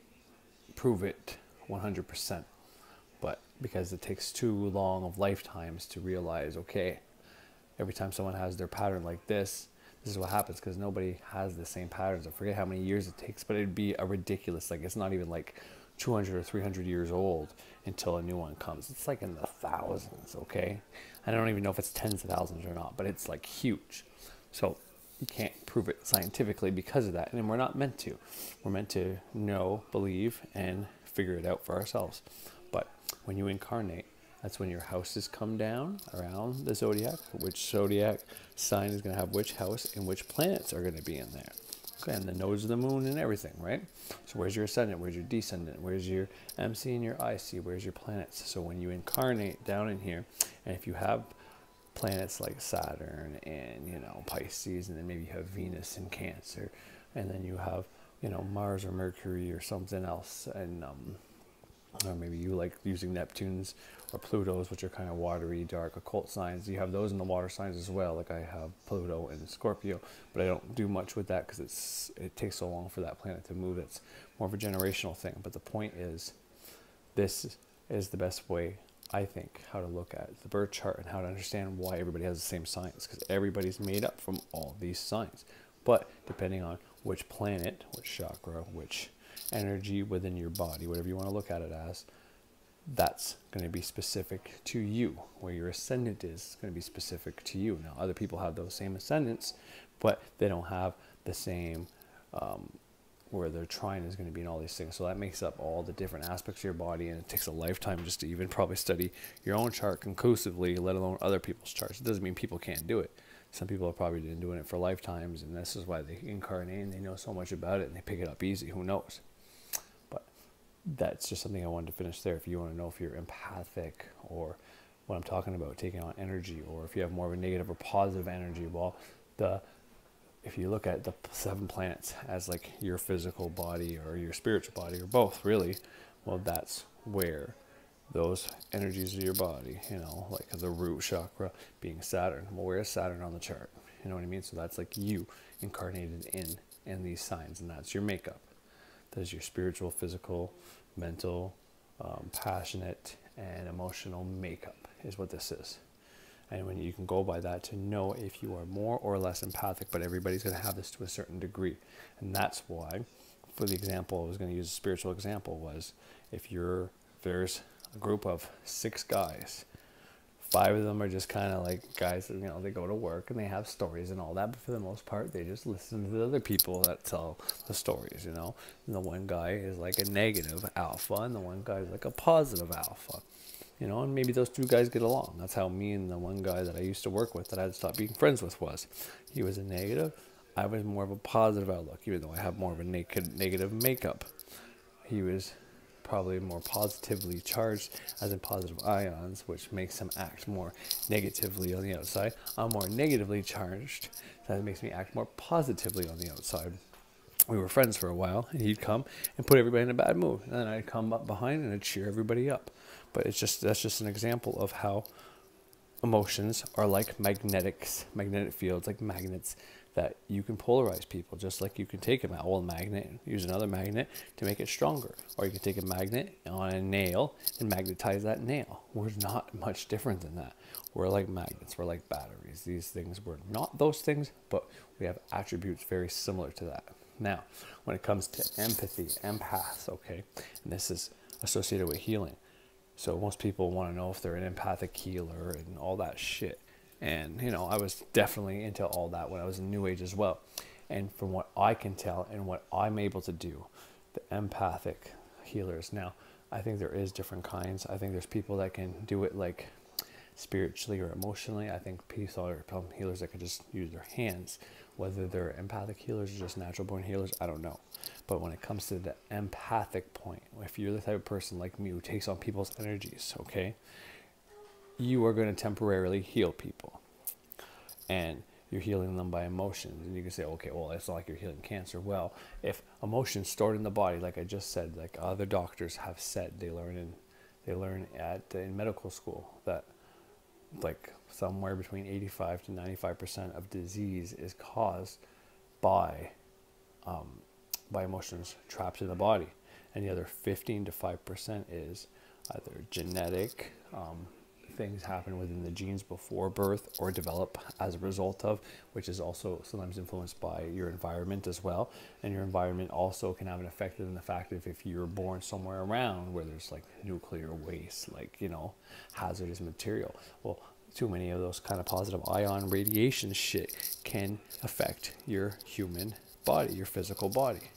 S2: prove it 100%. But because it takes too long of lifetimes to realize, okay, every time someone has their pattern like this is what happens, because nobody has the same patterns. I forget how many years it takes, but it'd be a ridiculous, like it's not even like 200 or 300 years old until a new one comes. It's like in the thousands, okay? I don't even know if it's tens of thousands or not, but it's like huge. So you can't prove it scientifically because of that, and we're not meant to. We're meant to know, believe, and figure it out for ourselves. But when you incarnate, that's when your houses come down around the zodiac, which zodiac sign is going to have which house and which planets are going to be in there. Okay, and the nodes of the moon and everything, right? So where's your ascendant? Where's your descendant? Where's your MC and your IC? Where's your planets? So when you incarnate down in here, and if you have planets like Saturn and, you know, Pisces, and then maybe you have Venus in Cancer, and then you have, you know, Mars or Mercury or something else, and or maybe you like using Neptune's or Pluto's, which are kind of watery, dark, occult signs. You have those in the water signs as well. Like I have Pluto and Scorpio, but I don't do much with that because it takes so long for that planet to move. It's more of a generational thing. But the point is, this is the best way, I think, how to look at the birth chart and how to understand why everybody has the same signs, because everybody's made up from all these signs. But depending on which planet, which chakra, which energy within your body, whatever you want to look at it as, that's going to be specific to you. Where your ascendant is going to be specific to you. Now, other people have those same ascendants, but they don't have the same where their trine is going to be in all these things. So that makes up all the different aspects of your body, and it takes a lifetime just to even probably study your own chart conclusively, let alone other people's charts. It doesn't mean people can't do it. Some people have probably been doing it for lifetimes, and this is why they incarnate and they know so much about it and they pick it up easy. Who knows? But that's just something I wanted to finish there. If you want to know if you're empathic or what I'm talking about, taking on energy, or if you have more of a negative or positive energy, well, the if you look at the 7 planets as like your physical body or your spiritual body or both, really, well, that's where those energies of your body, you know, like the root chakra being Saturn. Well, where is Saturn on the chart? You know what I mean? So that's like you incarnated in these signs, and that's your makeup. That is your spiritual, physical, mental, passionate, and emotional makeup is what this is. And when you can go by that to know if you are more or less empathic, but everybody's going to have this to a certain degree. And that's why, for the example, I was going to use a spiritual example, was if there's a group of 6 guys, 5 of them are just kind of like guys that, you know, they go to work and they have stories and all that, but for the most part, they just listen to the other people that tell the stories, you know. And the one guy is like a negative alpha, and the one guy is like a positive alpha. You know, and maybe those 2 guys get along. That's how me and the one guy that I used to work with that I had to stop being friends with was. He was a negative. I was more of a positive outlook, even though I have more of a negative makeup. He was probably more positively charged, as in positive ions, which makes him act more negatively on the outside. I'm more negatively charged, so that makes me act more positively on the outside. We were friends for a while, and he'd come and put everybody in a bad mood, and then I'd come up behind and I'd cheer everybody up. But that's just an example of how emotions are like magnetic fields, like magnets, that you can polarize people, just like you can take an old magnet and use another magnet to make it stronger. Or you can take a magnet on a nail and magnetize that nail. We're not much different than that. We're like magnets, we're like batteries. These things, we're not those things, but we have attributes very similar to that. Now, when it comes to empathy, empaths, okay, and this is associated with healing. So most people want to know if they're an empathic healer and all that shit. And, you know, I was definitely into all that when I was in New Age as well. And from what I can tell and what I'm able to do, the empathic healers. Now, I think there is different kinds. I think there's people that can do it like spiritually or emotionally. I think people are healers that can just use their hands. Whether they're empathic healers or just natural born healers, I don't know. But when it comes to the empathic point, if you're the type of person like me who takes on people's energies, okay, you are going to temporarily heal people. And you're healing them by emotions. And you can say, okay, well, it's not like you're healing cancer. Well, if emotions stored in the body, like I just said, like other doctors have said, they learn in medical school that like somewhere between 85 to 95% of disease is caused by emotions trapped in the body, and the other 15 to 5% is either genetic, things happen within the genes before birth or develop as a result of, which is also sometimes influenced by your environment as well. And your environment also can have an effect in the fact that if you're born somewhere around where there's like nuclear waste, like, you know, hazardous material, well, too many of those kind of positive ion radiation shit can affect your human body, your physical body,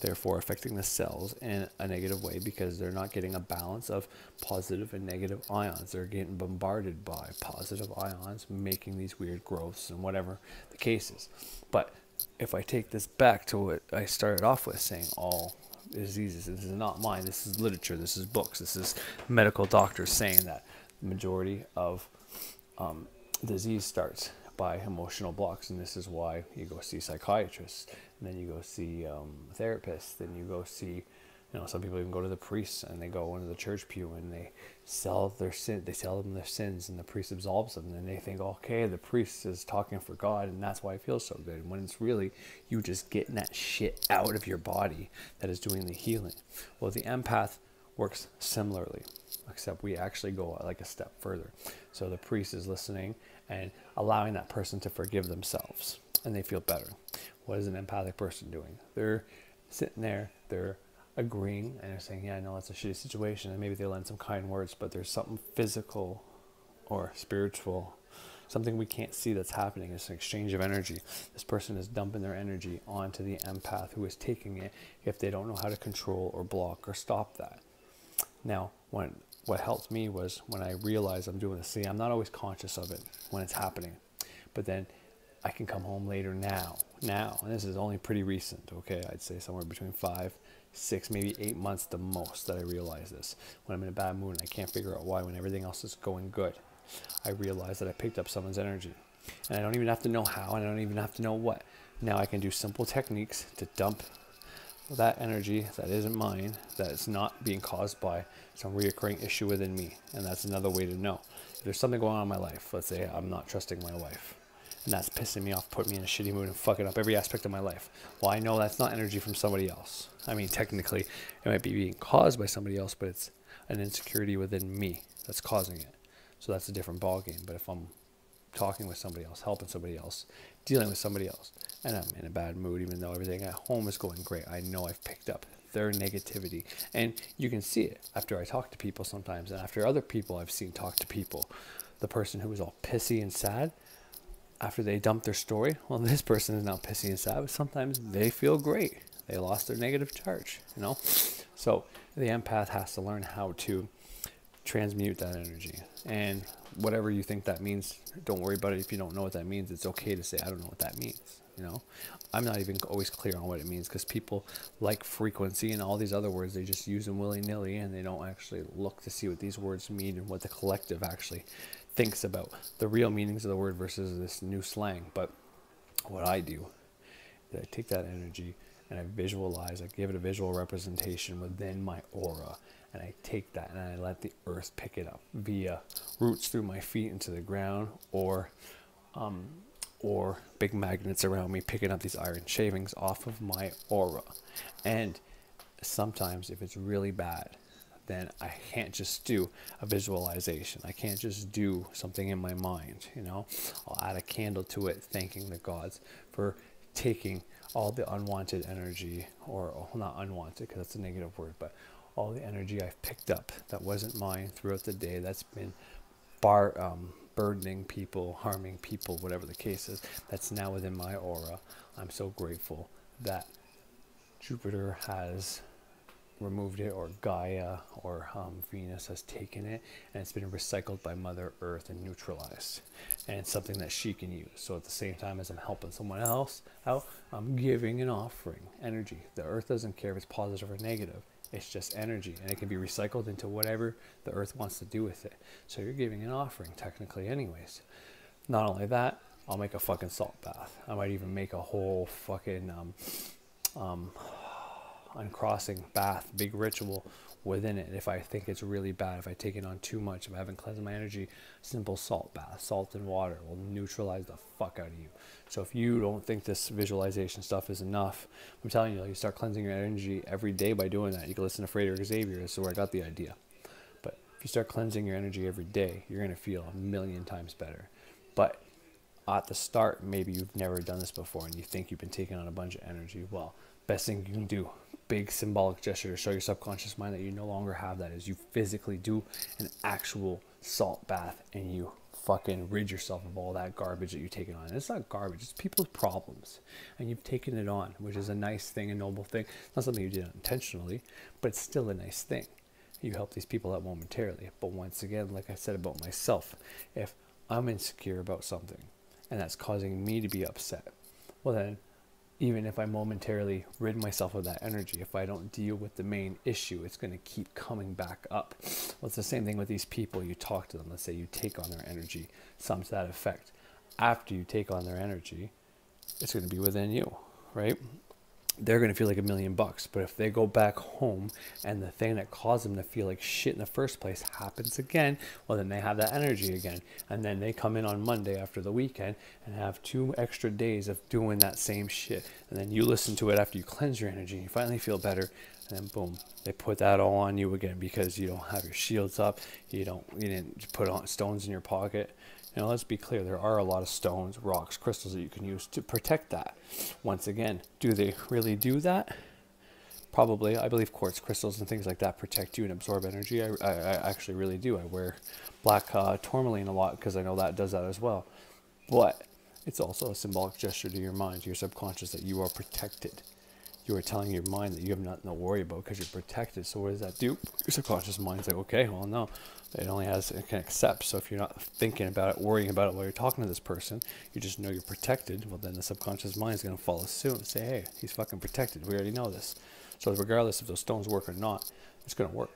S2: therefore affecting the cells in a negative way because they're not getting a balance of positive and negative ions. They're getting bombarded by positive ions, making these weird growths and whatever the case is. But if I take this back to what I started off with, saying all diseases, this is not mine, this is literature, this is books, this is medical doctors saying that the majority of disease starts by emotional blocks, and this is why you go see psychiatrists, and then you go see therapists, then you go see, you know, some people even go to the priests and they go into the church pew and they sell them their sins, and the priest absolves them, and they think, okay, the priest is talking for God and that's why it feels so good, when it's really you just getting that shit out of your body that is doing the healing. Well, the empath works similarly, except we actually go like a step further. So the priest is listening and allowing that person to forgive themselves, and they feel better. What is an empathic person doing? They're sitting there, they're agreeing, and they're saying, yeah, I know it's a shitty situation, and maybe they lend some kind words, but there's something physical or spiritual, something we can't see that's happening. It's an exchange of energy. This person is dumping their energy onto the empath who is taking it if they don't know how to control or block or stop that. Now, what helped me was when I realized I'm doing this. See, I'm not always conscious of it when it's happening, but then I can come home later now, and this is only pretty recent, okay? I'd say somewhere between 5, 6, maybe 8 months the most that I realize this. When I'm in a bad mood and I can't figure out why when everything else is going good, I realize that I picked up someone's energy. And I don't even have to know how, and I don't even have to know what. Now I can do simple techniques to dump that energy that isn't mine, that is not being caused by some reoccurring issue within me. And that's another way to know. If there's something going on in my life, let's say I'm not trusting my wife, and that's pissing me off, putting me in a shitty mood and fucking up every aspect of my life. Well, I know that's not energy from somebody else. I mean, technically, it might be being caused by somebody else, but it's an insecurity within me that's causing it. So that's a different ballgame. But if I'm talking with somebody else, helping somebody else, dealing with somebody else, and I'm in a bad mood, even though everything at home is going great, I know I've picked up their negativity. And you can see it after I talk to people sometimes, and after other people I've seen talk to people. The person who was all pissy and sad, after they dump their story, well, this person is now pissy and sad, but sometimes they feel great. They lost their negative charge, you know? So the empath has to learn how to transmute that energy. And whatever you think that means, don't worry about it. If you don't know what that means, it's okay to say, I don't know what that means, you know? I'm not even always clear on what it means, because people like frequency and all these other words, they just use them willy-nilly, and they don't actually look to see what these words mean and what the collective actually thinks about the real meanings of the word versus this new slang. But what I do is I take that energy and I visualize, I give it a visual representation within my aura, and I take that and I let the earth pick it up via roots through my feet into the ground, or big magnets around me picking up these iron shavings off of my aura. And sometimes if it's really bad, then I can't just do a visualization. I can't just do something in my mind, you know. I'll add a candle to it, thanking the gods for taking all the unwanted energy, or not unwanted because that's a negative word, but all the energy I've picked up that wasn't mine throughout the day, that's been burdening people, harming people, whatever the case is, that's now within my aura. I'm so grateful that Jupiter has removed it, or Gaia or Venus has taken it, and it's been recycled by Mother Earth and neutralized, and it's something that she can use. So at the same time as I'm helping someone else out, I'm giving an offering energy. The earth doesn't care if it's positive or negative. It's just energy, and it can be recycled into whatever the earth wants to do with it. So you're giving an offering technically anyways. Not only that, I'll make a fucking salt bath. I might even make a whole fucking uncrossing bath, big ritual within it. If I think it's really bad, if I take it on too much, if I haven't cleansed my energy, simple salt bath, salt and water will neutralize the fuck out of you. So if you don't think this visualization stuff is enough, I'm telling you, you start cleansing your energy every day by doing that. You can listen to Frater Xavier, that's where I got the idea. But if you start cleansing your energy every day, you're going to feel a million times better. But at the start, maybe you've never done this before and you think you've been taking on a bunch of energy. Well, best thing you can do, big symbolic gesture to show your subconscious mind that you no longer have that, is you physically do an actual salt bath and you fucking rid yourself of all that garbage that you've taken on. And it's not garbage, it's people's problems, and you've taken it on, which is a nice thing, a noble thing. Not something you did intentionally, but it's still a nice thing. You help these people out momentarily. But once again, like I said about myself, if I'm insecure about something and that's causing me to be upset, well then, even if I momentarily rid myself of that energy, if I don't deal with the main issue, it's going to keep coming back up. Well, it's the same thing with these people. You talk to them, let's say you take on their energy, some to that effect. After you take on their energy, it's going to be within you, right? They're going to feel like $1,000,000, but if they go back home and the thing that caused them to feel like shit in the first place happens again, well then they have that energy again, and then they come in on Monday after the weekend and have 2 extra days of doing that same shit, and then you listen to it after you cleanse your energy and you finally feel better, and then boom, they put that all on you again because you don't have your shields up, you didn't put on stones in your pocket. You know, let's be clear, there are a lot of stones, rocks, crystals that you can use to protect that. Once again, do they really do that? Probably. I believe quartz crystals and things like that protect you and absorb energy. I actually really do. I wear black tourmaline a lot because I know that does that as well. But it's also a symbolic gesture to your mind, to your subconscious, that you are protected. You are telling your mind that you have nothing to worry about because you're protected. So what does that do? Your subconscious mind's like, okay, well, no. It can accept. So if you're not thinking about it, worrying about it while you're talking to this person, you just know you're protected. Well, then the subconscious mind is going to follow suit and say, hey, he's fucking protected. We already know this. So regardless if those stones work or not, it's going to work.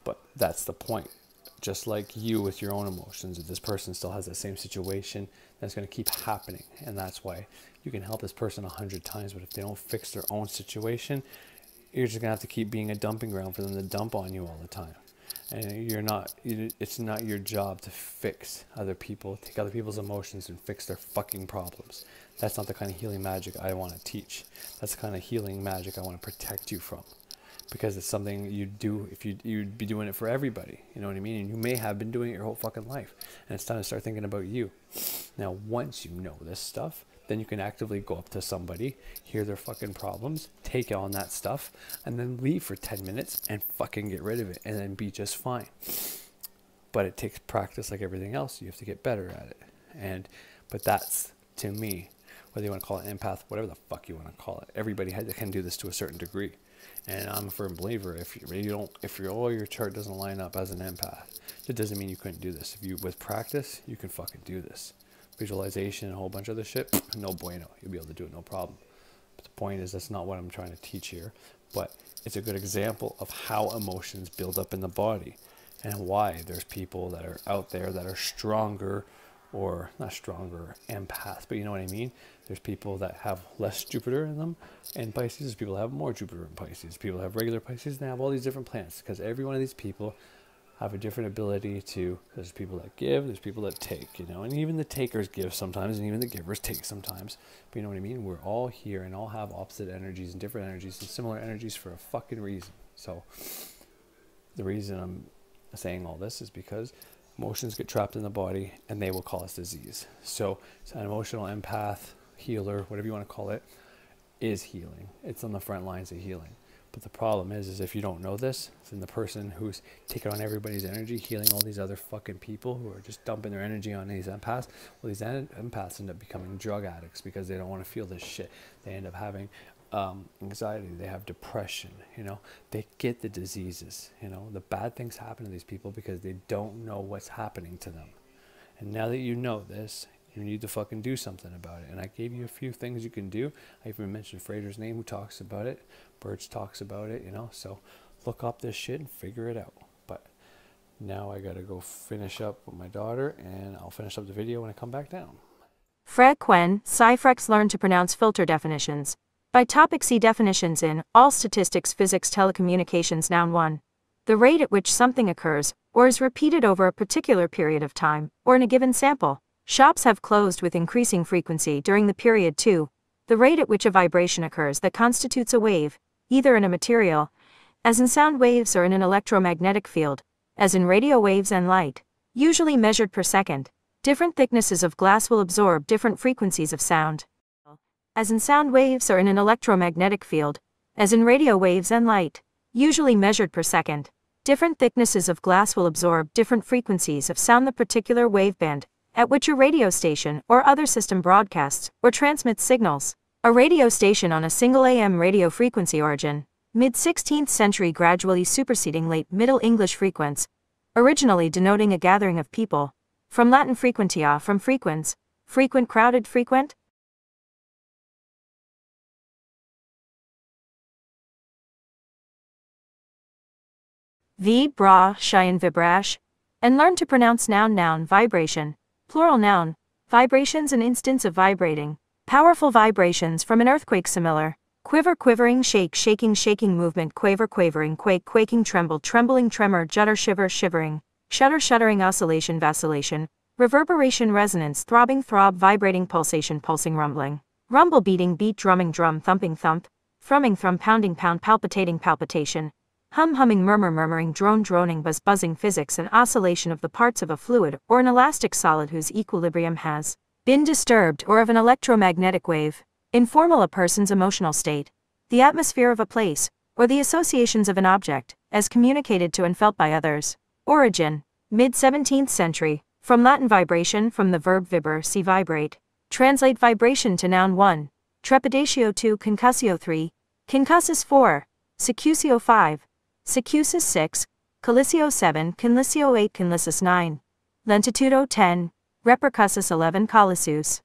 S2: But that's the point. just like you with your own emotions. If this person still has that same situation, that's going to keep happening. And that's why you can help this person 100 times, but if they don't fix their own situation, you're just going to have to keep being a dumping ground for them to dump on you all the time. And it's not your job to fix other people, take other people's emotions and fix their fucking problems. That's not the kind of healing magic I want to teach. That's the kind of healing magic I want to protect you from. Because it's something you do if you'd be doing it for everybody. You know what I mean? And you may have been doing it your whole fucking life. And it's time to start thinking about you. Now, once you know this stuff, then you can actively go up to somebody, hear their fucking problems, take on that stuff, and then leave for 10 minutes and fucking get rid of it and then be just fine. But it takes practice like everything else. You have to get better at it. But that's, to me, whether you want to call it empath, whatever the fuck you want to call it, everybody can do this to a certain degree. And I'm a firm believer, if your chart doesn't line up as an empath, it doesn't mean you couldn't do this. With practice, you can fucking do this. Visualization and a whole bunch of other shit, no bueno. You'll be able to do it, no problem. But the point is, that's not what I'm trying to teach here. But it's a good example of how emotions build up in the body and why there's people that are out there that are stronger, or not stronger, empaths, but you know what I mean? There's people that have less Jupiter in them and Pisces. There's people that have more Jupiter in Pisces. People that have regular Pisces, and they have all these different planets, because every one of these people have a different ability to, there's people that give, there's people that take, you know, and even the takers give sometimes, and even the givers take sometimes, but you know what I mean? We're all here and all have opposite energies and different energies and similar energies for a fucking reason. So the reason I'm saying all this is because emotions get trapped in the body and they will cause disease. So an emotional empath, healer, whatever you want to call it, is healing. It's on the front lines of healing. But the problem is if you don't know this, then the person who's taking on everybody's energy, healing all these other fucking people who are just dumping their energy on these empaths, well, these empaths end up becoming drug addicts because they don't want to feel this shit. They end up having anxiety, they have depression, you know, they get the diseases, you know, the bad things happen to these people because they don't know what's happening to them. And now that you know this, you need to fucking do something about it. And I gave you a few things you can do. I even mentioned Fraser's name, who talks about it. Birch talks about it, you know. So look up this shit and figure it out. But now I gotta go finish up with my daughter, and I'll finish up the video when I come back down.
S3: Frequen, Cyfrex learn to pronounce filter definitions. By topic, see definitions in All Statistics Physics Telecommunications. Noun 1. The rate at which something occurs, or is repeated over a particular period of time, or in a given sample. Shops have closed with increasing frequency during the period. 2. The rate at which a vibration occurs that constitutes a wave, either in a material, as in sound waves, or in an electromagnetic field, as in radio waves and light, usually measured per second. Different thicknesses of glass will absorb different frequencies of sound, as in sound waves, or in an electromagnetic field, as in radio waves and light, usually measured per second. Different thicknesses of glass will absorb different frequencies of sound. The particular waveband at which a radio station or other system broadcasts or transmits signals. A radio station on a single AM radio frequency origin, mid-16th century, gradually superseding late Middle English frequens, originally denoting a gathering of people, from Latin frequentia, from frequens, frequent, crowded, frequent. Vibra, Cheyenne vibrash, and learn to pronounce noun. Noun, vibration, plural noun, vibrations, an instance of vibrating, powerful vibrations from an earthquake. Similar, quiver, quivering, shake, shaking, shaking, movement, quaver, quavering, quake, quaking, tremble, trembling, tremor, judder, shiver, shivering, shudder, shuddering, oscillation, vacillation, reverberation, resonance, throbbing, throb, vibrating, pulsation, pulsing, rumbling, rumble, beating, beat, drumming, drum, thumping, thump, thrumming, thrum, pounding, pound, palpitating, palpitation, hum, humming, murmur, murmuring, drone, droning, buzz, buzzing. Physics, an oscillation of the parts of a fluid or an elastic solid whose equilibrium has been disturbed, or of an electromagnetic wave. Informal, a person's emotional state, the atmosphere of a place, or the associations of an object, as communicated to and felt by others. Origin, mid-17th century, from Latin vibration, from the verb viber, see vibrate. Translate vibration to noun 1, trepidatio 2, concussio 3, concussus 4, secusio 5, secussus 6, collisio 7, conlisio 8, conlissus 9, lentitudo 10, repercussus 11, collisus.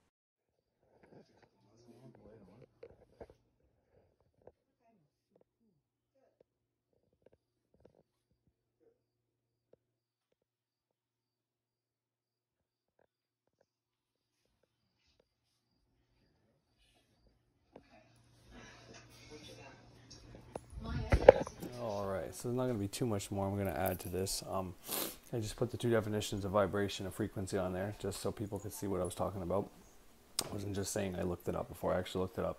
S2: so there's not going to be too much more I'm going to add to this. I just put the 2 definitions of vibration and frequency on there just so people could see what I was talking about. I wasn't just saying I looked it up before I actually looked it up.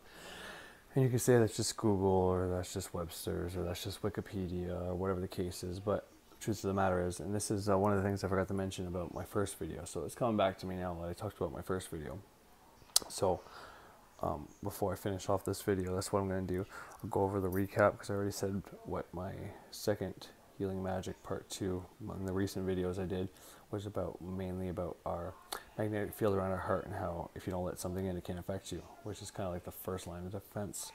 S2: And you can say that's just Google, or that's just Webster's, or that's just Wikipedia, or whatever the case is. But the truth of the matter is, and this is one of the things I forgot to mention about my first video. So it's coming back to me now that I talked about my first video. So before I finish off this video, that's what I'm going to do. I'll go over the recap, because I already said what my second Healing Magic Part 2 in the recent videos I did was about, mainly about our magnetic field around our heart, and how if you don't let something in, it can affect you, which is kind of like the first line of defense.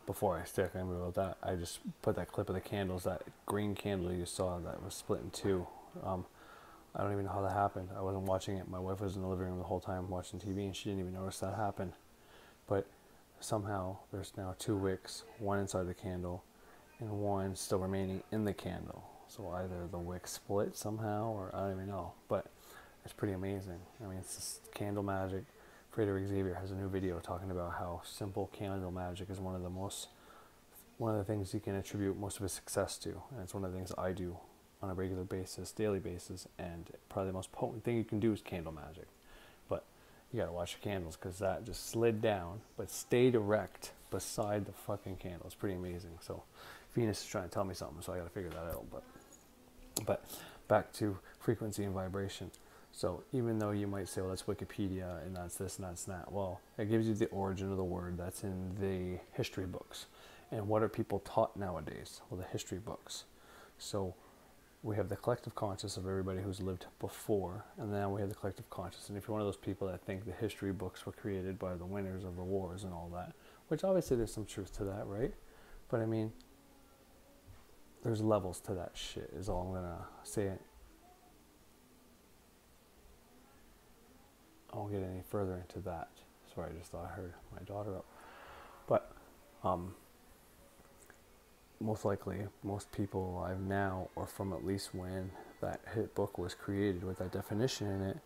S2: Before I start talking about that, I just put that clip of the candles, that green candle you saw that was split in 2. I don't even know how that happened. I wasn't watching it. My wife was in the living room the whole time watching TV, and she didn't even notice that happened. But somehow there's now 2 wicks, one inside the candle and one still remaining in the candle. So either the wick split somehow, or I don't even know. But it's pretty amazing. I mean, it's just candle magic. Frederick Xavier has a new video talking about how simple candle magic is one of the things you can attribute most of his success to, and it's one of the things I do on a regular basis, daily basis, and probably the most potent thing you can do is candle magic. But you gotta watch your candles, because that just slid down but stayed erect beside the fucking candle. It's pretty amazing. So Venus is trying to tell me something, so I gotta figure that out. But back to frequency and vibration. So even though you might say, well, that's Wikipedia and that's this and that's that, well, it gives you the origin of the word that's in the history books. And what are people taught nowadays? Well, the history books. So we have the collective conscious of everybody who's lived before, and then we have the collective conscious. And if you're one of those people that think the history books were created by the winners of the wars and all that, which obviously there's some truth to that, right? But I mean, there's levels to that shit, is all I'm gonna say. It. I won't get any further into that. Sorry, I just thought I heard my daughter up. But most likely, most people alive now, or from at least when that hit book was created with that definition in it,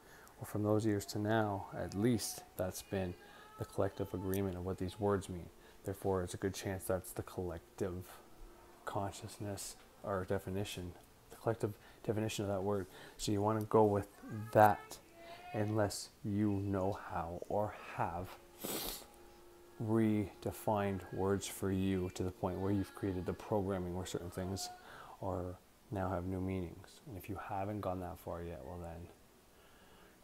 S2: or from those years to now, at least that's been the collective agreement of what these words mean. Therefore, it's a good chance that's the collective consciousness or definition, the collective definition of that word. So you want to go with that, unless you know how or have redefined words for you to the point where you've created the programming where certain things are now have new meanings. And if you haven't gone that far yet, well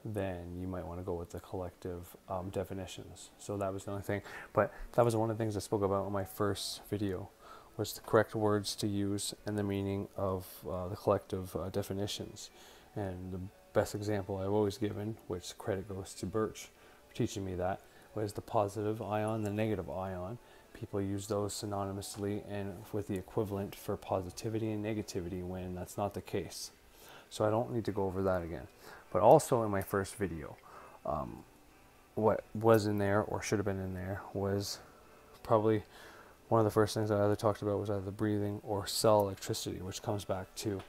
S2: then you might want to go with the collective definitions. So that was the only thing. But that was one of the things I spoke about in my first video, was the correct words to use and the meaning of the collective definitions. And the best example I've always given, which credit goes to Birch for teaching me that, was the positive ion, the negative ion. People use those synonymously and with the equivalent for positivity and negativity, when that's not the case. So I don't need to go over that again. But also in my first video, what was in there, or should have been in there, was probably one of the first things I either talked about was either breathing or cell electricity, which comes back to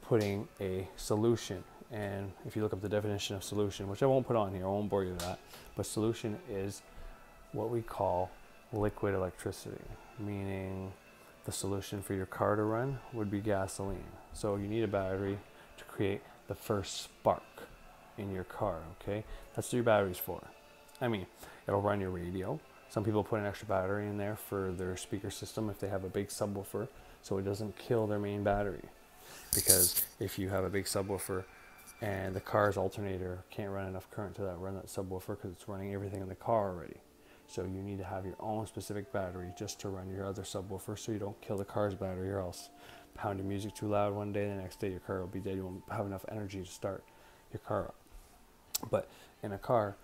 S2: putting a solution. And if you look up the definition of solution, which I won't put on here, I won't bore you with that, but solution is what we call liquid electricity, meaning the solution for your car to run would be gasoline. So you need a battery to create the first spark in your car, okay? That's what your battery's for. I mean, it'll run your radio. Some people put an extra battery in there for their speaker system if they have a big subwoofer, so it doesn't kill their main battery. Because if you have a big subwoofer and the car's alternator can't run enough current to run that subwoofer, because it's running everything in the car already. So you need to have your own specific battery just to run your other subwoofer, so you don't kill the car's battery, or else pound your music too loud one day, the next day your car will be dead. You won't have enough energy to start your car up. But in a car,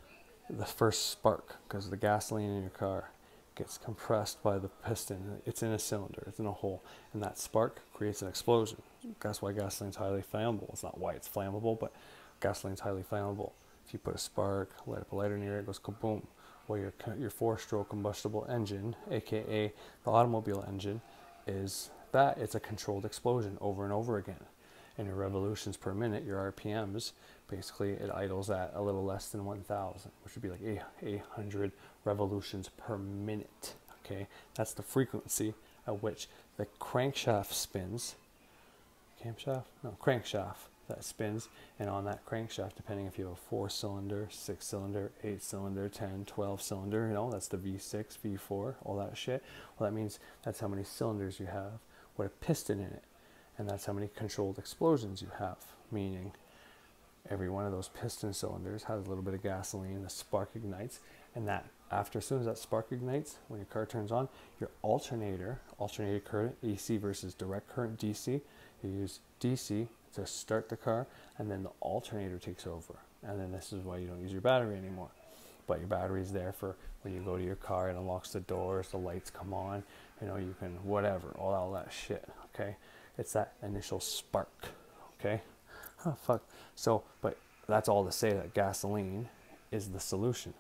S2: the first spark, because the gasoline in your car gets compressed by the piston. It's in a cylinder, it's in a hole, and that spark creates an explosion. That's why gasoline's highly flammable. It's not why it's flammable, but gasoline's highly flammable. If you put a spark, light up a lighter near it, it goes kaboom. Well, your four-stroke combustible engine, aka the automobile engine, is that. It's a controlled explosion over and over again. And your revolutions per minute, your RPMs, basically it idles at a little less than 1,000, which would be like 800 revolutions per minute. Okay, that's the frequency at which the crankshaft spins. Camshaft? No, crankshaft that spins, and on that crankshaft, depending if you have a 4-cylinder, 6-cylinder, 8-cylinder, 10, 12-cylinder, you know, that's the V6, V4, all that shit. Well, that means that's how many cylinders you have with a piston in it, and that's how many controlled explosions you have, meaning every one of those piston cylinders has a little bit of gasoline, the spark ignites, and that after, as soon as that spark ignites, when your car turns on, your alternated current, AC versus direct current, DC, you use DC to start the car, and then the alternator takes over. And then this is why you don't use your battery anymore. But your battery is there for when you go to your car, it unlocks the doors, the lights come on, you know, you can whatever, all that shit, okay? It's that initial spark, okay? Oh, fuck. So, but that's all to say that gasoline is the solution.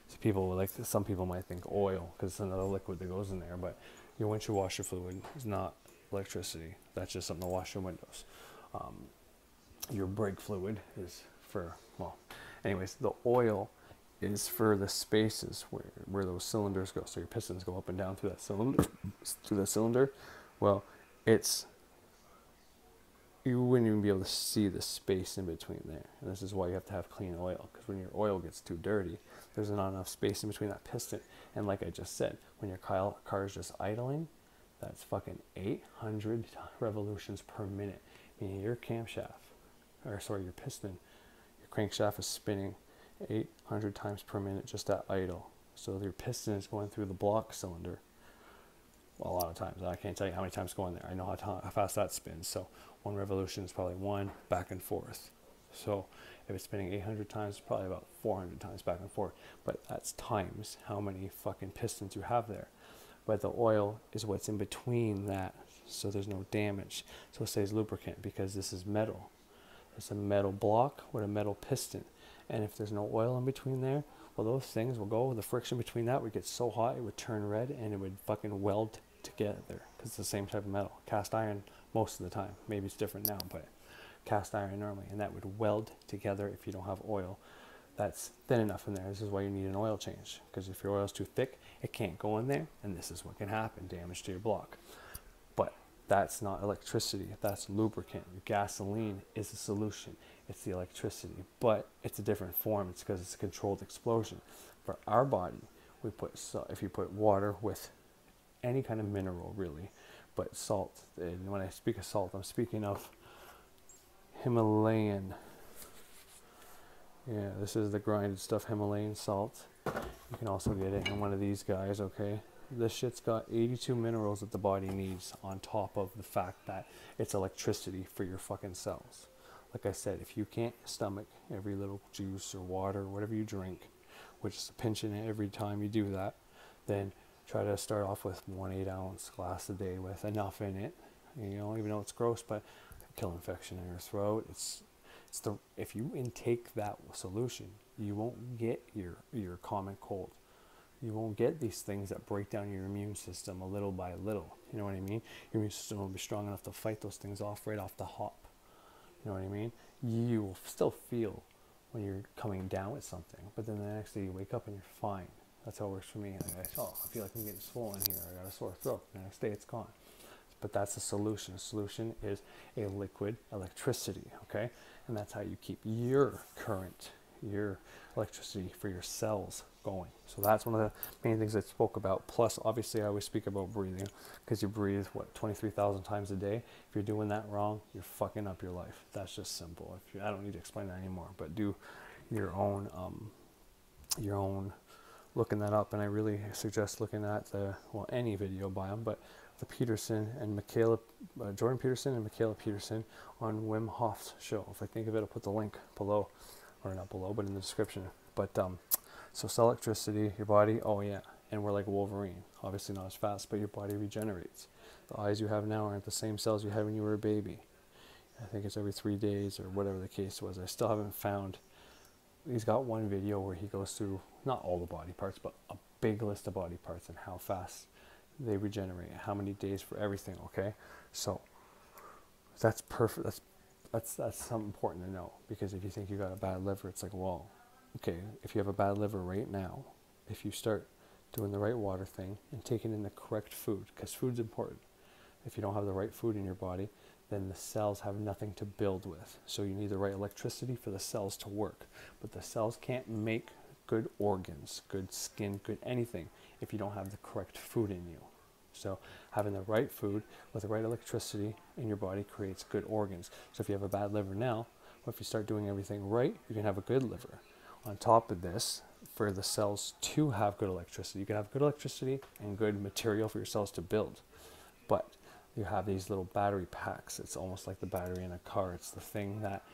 S2: So people will like, some people might think oil because it's another liquid that goes in there, but your windshield washer fluid is not electricity. That's just something to wash your windows. Your brake fluid is for, well, anyways, the oil is for the spaces where those cylinders go. So your pistons go up and down through that cylinder. Well, you wouldn't even be able to see the space in between there. And this is why you have to have clean oil, because when your oil gets too dirty, there's not enough space in between that piston. And like I just said, when your car is just idling, that's fucking 800 revolutions per minute, meaning your camshaft, your piston, your crankshaft is spinning 800 times per minute just at idle. So your piston is going through the block cylinder a lot of times. I can't tell you how many times going there. I know how fast that spins. So one revolution is probably one back and forth. So if it's spinning 800 times, it's probably about 400 times back and forth. But that's times how many fucking pistons you have there. But the oil is what's in between that, so there's no damage. So it stays lubricant because this is metal. It's a metal block with a metal piston. And if there's no oil in between there, well, those things will go, the friction between that would get so hot, it would turn red and it would fucking weld together because it's the same type of metal. Cast iron most of the time. Maybe it's different now, but cast iron normally. And that would weld together if you don't have oil. That's thin enough in there. This is why you need an oil change, because if your oil is too thick, it can't go in there, and this is what can happen, damage to your block. But that's not electricity, that's lubricant. Your gasoline is a solution. It's the electricity, but it's a different form. It's because it's a controlled explosion. For our body, we put if you put water with any kind of mineral, really, but salt. And when I speak of salt, I'm speaking of Himalayan. Yeah, this is the grinded stuff, Himalayan salt. You can also get it in one of these guys, okay? This shit's got 82 minerals that the body needs on top of the fact that it's electricity for your fucking cells. Like I said, if you can't stomach every little juice or water or whatever you drink, which is a pinch in it every time you do that, then try to start off with 1 8-ounce glass a day with enough in it. You know, even though it's gross, but kill infection in your throat. If you intake that solution, you won't get your common cold. You won't get these things that break down your immune system a little by little. You know what I mean? Your immune system will be strong enough to fight those things off right off the hop. You know what I mean? You will still feel when you're coming down with something, but then the next day you wake up and you're fine. That's how it works for me. I feel like I'm getting swollen here. I got a sore throat. The next day it's gone. But that's the solution. The solution is a liquid electricity, okay? And that's how you keep your current, your electricity for your cells going. So that's one of the main things I spoke about. Plus, obviously, I always speak about breathing, because you breathe, 23,000 times a day. If you're doing that wrong, you're fucking up your life. That's just simple. I don't need to explain that anymore, but do your own looking that up. And I really suggest looking at any video by them, but the Peterson and Jordan Peterson and Michaela Peterson on Wim Hof's show. If I think of it, I'll put the link below, or not below, but in the description. But so cell electricity, your body, oh yeah, and we're like Wolverine, obviously not as fast, but your body regenerates. The eyes you have now aren't the same cells you had when you were a baby. I think it's every 3 days or whatever the case was. I still haven't found. He's got one video where he goes through not all the body parts, but a big list of body parts and how fast they regenerate, how many days for everything, okay? So that's perfect. That's something important to know, because if you think you got a bad liver, it's like, well, okay, if you have a bad liver right now, if you start doing the right water thing, and taking in the correct food, because food's important. If you don't have the right food in your body, then the cells have nothing to build with. So you need the right electricity for the cells to work. But the cells can't make good organs, good skin, good anything if you don't have the correct food in you. So having the right food with the right electricity in your body creates good organs. So if you have a bad liver now, well, if you start doing everything right, you can have a good liver. On top of this, for the cells to have good electricity, you can have good electricity and good material for your cells to build. But you have these little battery packs. It's almost like the battery in a car. It's the thing that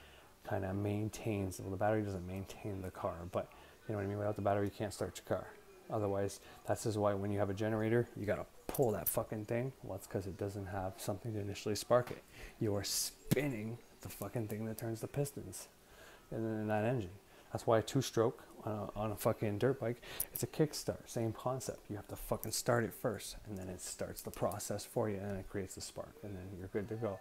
S2: kind of maintains, well, the battery doesn't maintain the car, but you know what I mean? Without the battery, you can't start your car. Otherwise, that's just why when you have a generator, you got to pull that fucking thing. Well, that's because it doesn't have something to initially spark it. You are spinning the fucking thing that turns the pistons in that engine. That's why a two-stroke on a fucking dirt bike, it's a kickstart. Same concept. You have to fucking start it first, and then it starts the process for you, and it creates the spark, and then you're good to go.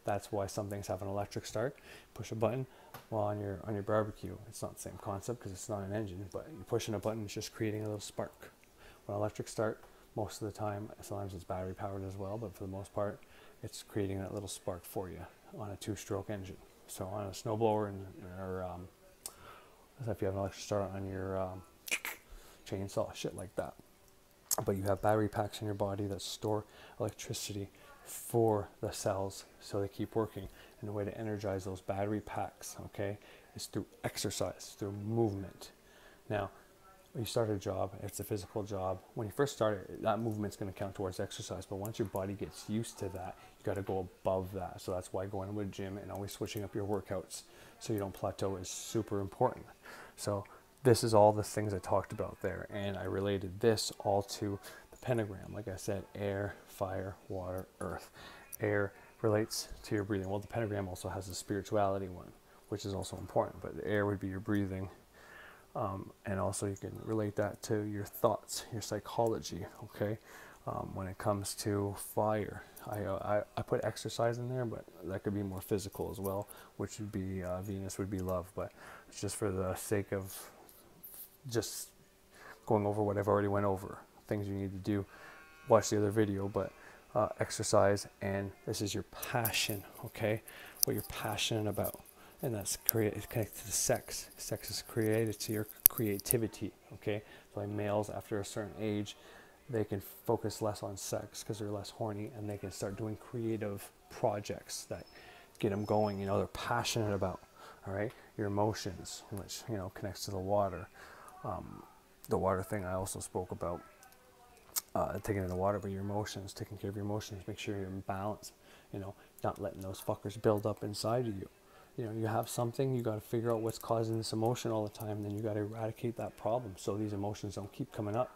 S2: That's why some things have an electric start. Push a button while on your barbecue. It's not the same concept because it's not an engine, but you're pushing a button, it's just creating a little spark. When electric start, most of the time, sometimes it's battery powered as well, but for the most part, it's creating that little spark for you on a two-stroke engine. So on a snowblower or if you have an electric start on your chainsaw, shit like that. But you have battery packs in your body that store electricity for the cells so they keep working. And the way to energize those battery packs, okay, is through exercise, through movement. Now, when you start a job, it's a physical job. When you first start it, that movement's going to count towards exercise. But once your body gets used to that, you got to go above that. So that's why going to a gym and always switching up your workouts so you don't plateau is super important. So this is all the things I talked about there. And I related this all to the pentagram. Like I said, air, fire, water, earth. Air relates to your breathing. Well, the pentagram also has the spirituality one, which is also important. But the air would be your breathing. And also you can relate that to your thoughts, your psychology, okay? When it comes to fire, I put exercise in there, but that could be more physical as well, which would be Venus would be love, but it's just for the sake of just going over what I've already went over, things you need to do. Watch the other video, but exercise, and this is your passion, okay? What you're passionate about. And that's connected to sex. Sex is created to your creativity, okay? So like males, after a certain age, they can focus less on sex because they're less horny, and they can start doing creative projects that get them going, you know, they're passionate about, all right? Your emotions, which, you know, connects to the water. The water thing I also spoke about, taking in the water, but your emotions, taking care of your emotions, make sure you're in balance, you know, not letting those fuckers build up inside of you. You know, you have something, you got to figure out what's causing this emotion all the time, and then you got to eradicate that problem so these emotions don't keep coming up.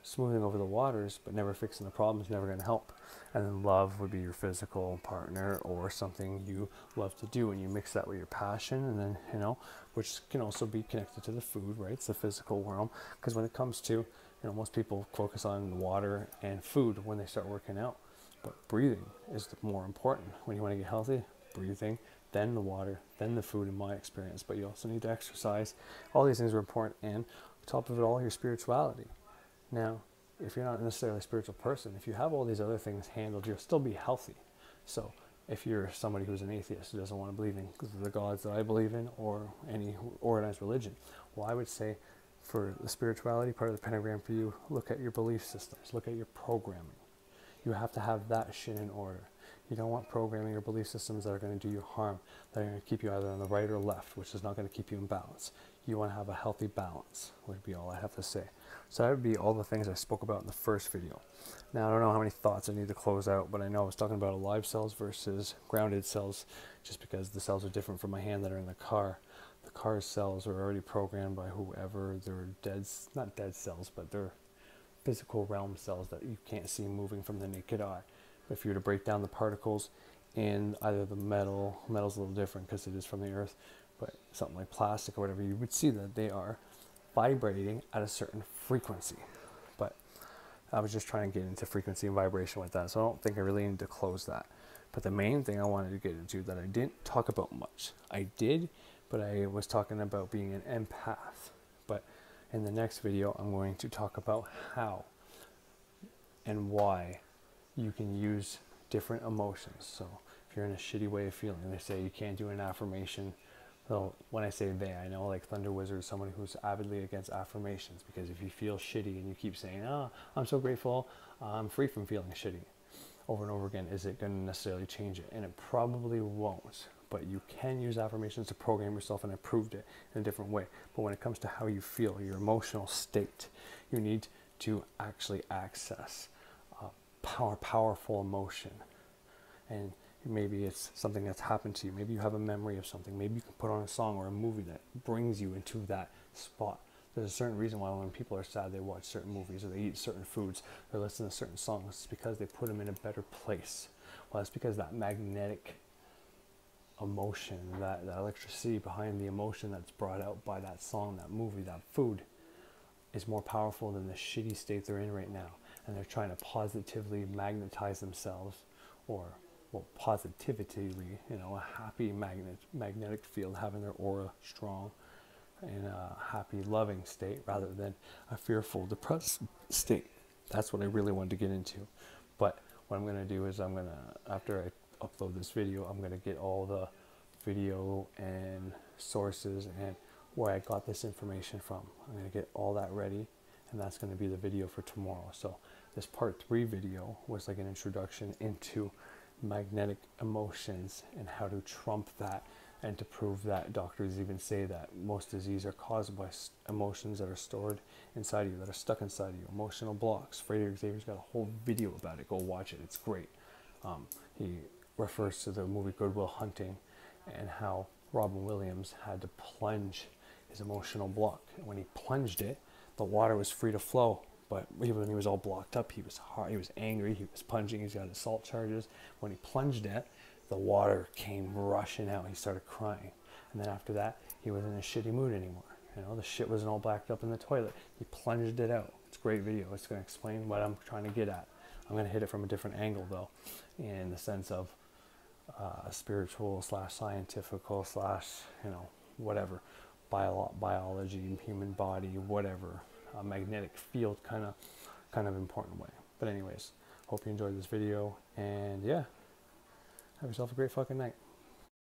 S2: Smoothing over the waters, but never fixing the problem is never going to help. And then love would be your physical partner or something you love to do, and you mix that with your passion, and then, you know, which can also be connected to the food, right? It's the physical realm, because when it comes to, you know, most people focus on water and food when they start working out, but breathing is the more important. When you want to get healthy, breathing, then the water, then the food in my experience, but you also need to exercise. All these things are important, and on top of it all, your spirituality. Now, if you're not necessarily a spiritual person, if you have all these other things handled, you'll still be healthy. So if you're somebody who's an atheist who doesn't want to believe in the gods that I believe in or any organized religion, well, I would say for the spirituality part of the pentagram for you, look at your belief systems, look at your programming. You have to have that shit in order. You don't want programming or belief systems that are going to do you harm, that are going to keep you either on the right or left, which is not going to keep you in balance. You want to have a healthy balance, would be all I have to say. So that would be all the things I spoke about in the first video. Now, I don't know how many thoughts I need to close out, but I know I was talking about alive cells versus grounded cells, just because the cells are different from my hand that are in the car. The car's cells are already programmed by whoever. They're dead, not dead cells, but they're physical realm cells that you can't see moving from the naked eye. If you were to break down the particles in either the metal's a little different because it is from the earth, but something like plastic or whatever, you would see that they are vibrating at a certain frequency. But I was just trying to get into frequency and vibration with that, so I don't think I really need to close that. But the main thing I wanted to get into that I didn't talk about much, I did, but I was talking about being an empath. But In the next video, I'm going to talk about how and why you can use different emotions. So if you're in a shitty way of feeling, they say you can't do an affirmation. So when I say they, I know like Thunder Wizard is someone who's avidly against affirmations, because if you feel shitty and you keep saying, oh, I'm so grateful, I'm free from feeling shitty, over and over again, is it going to necessarily change it? And it probably won't. But you can use affirmations to program yourself, and I proved it in a different way. But when it comes to how you feel, your emotional state, you need to actually access powerful emotion. And maybe it's something that's happened to you. Maybe you have a memory of something. Maybe you can put on a song or a movie that brings you into that spot. There's a certain reason why when people are sad, they watch certain movies, or they eat certain foods, or listen to certain songs. It's because they put them in a better place. Well, it's because that magnetic emotion, that electricity behind the emotion that's brought out by that song, that movie, that food, is more powerful than the shitty state they're in right now. And they're trying to positively magnetize themselves, or, well, positively, a happy magnetic field, having their aura strong in a happy, loving state rather than a fearful, depressed state. That's what I really wanted to get into. But what I'm going to do is after I upload this video, I'm going to get all the video and sources and where I got this information from. I'm going to get all that ready, and that's going to be the video for tomorrow. So this part 3 video was like an introduction into magnetic emotions and how to trump that, and to prove that doctors even say that most disease are caused by emotions that are stored inside you, that are stuck inside you, emotional blocks. Frederick Xavier's got a whole video about it. Go watch it. It's great. He refers to the movie Good Will Hunting and how Robin Williams had to plunge his emotional block. And when he plunged it, the water was free to flow. But even when he was all blocked up, he was hard, he was angry, he was punching, he's got assault charges. When he plunged it, the water came rushing out. He started crying. And then after that, he wasn't in a shitty mood anymore. The shit wasn't all backed up in the toilet. He plunged it out. It's a great video. It's going to explain what I'm trying to get at. I'm going to hit it from a different angle, though, in the sense of spiritual / scientific / whatever, biology, human body, whatever, magnetic field kind of important way. But anyways, hope you enjoyed this video, and yeah, have yourself a great fucking night.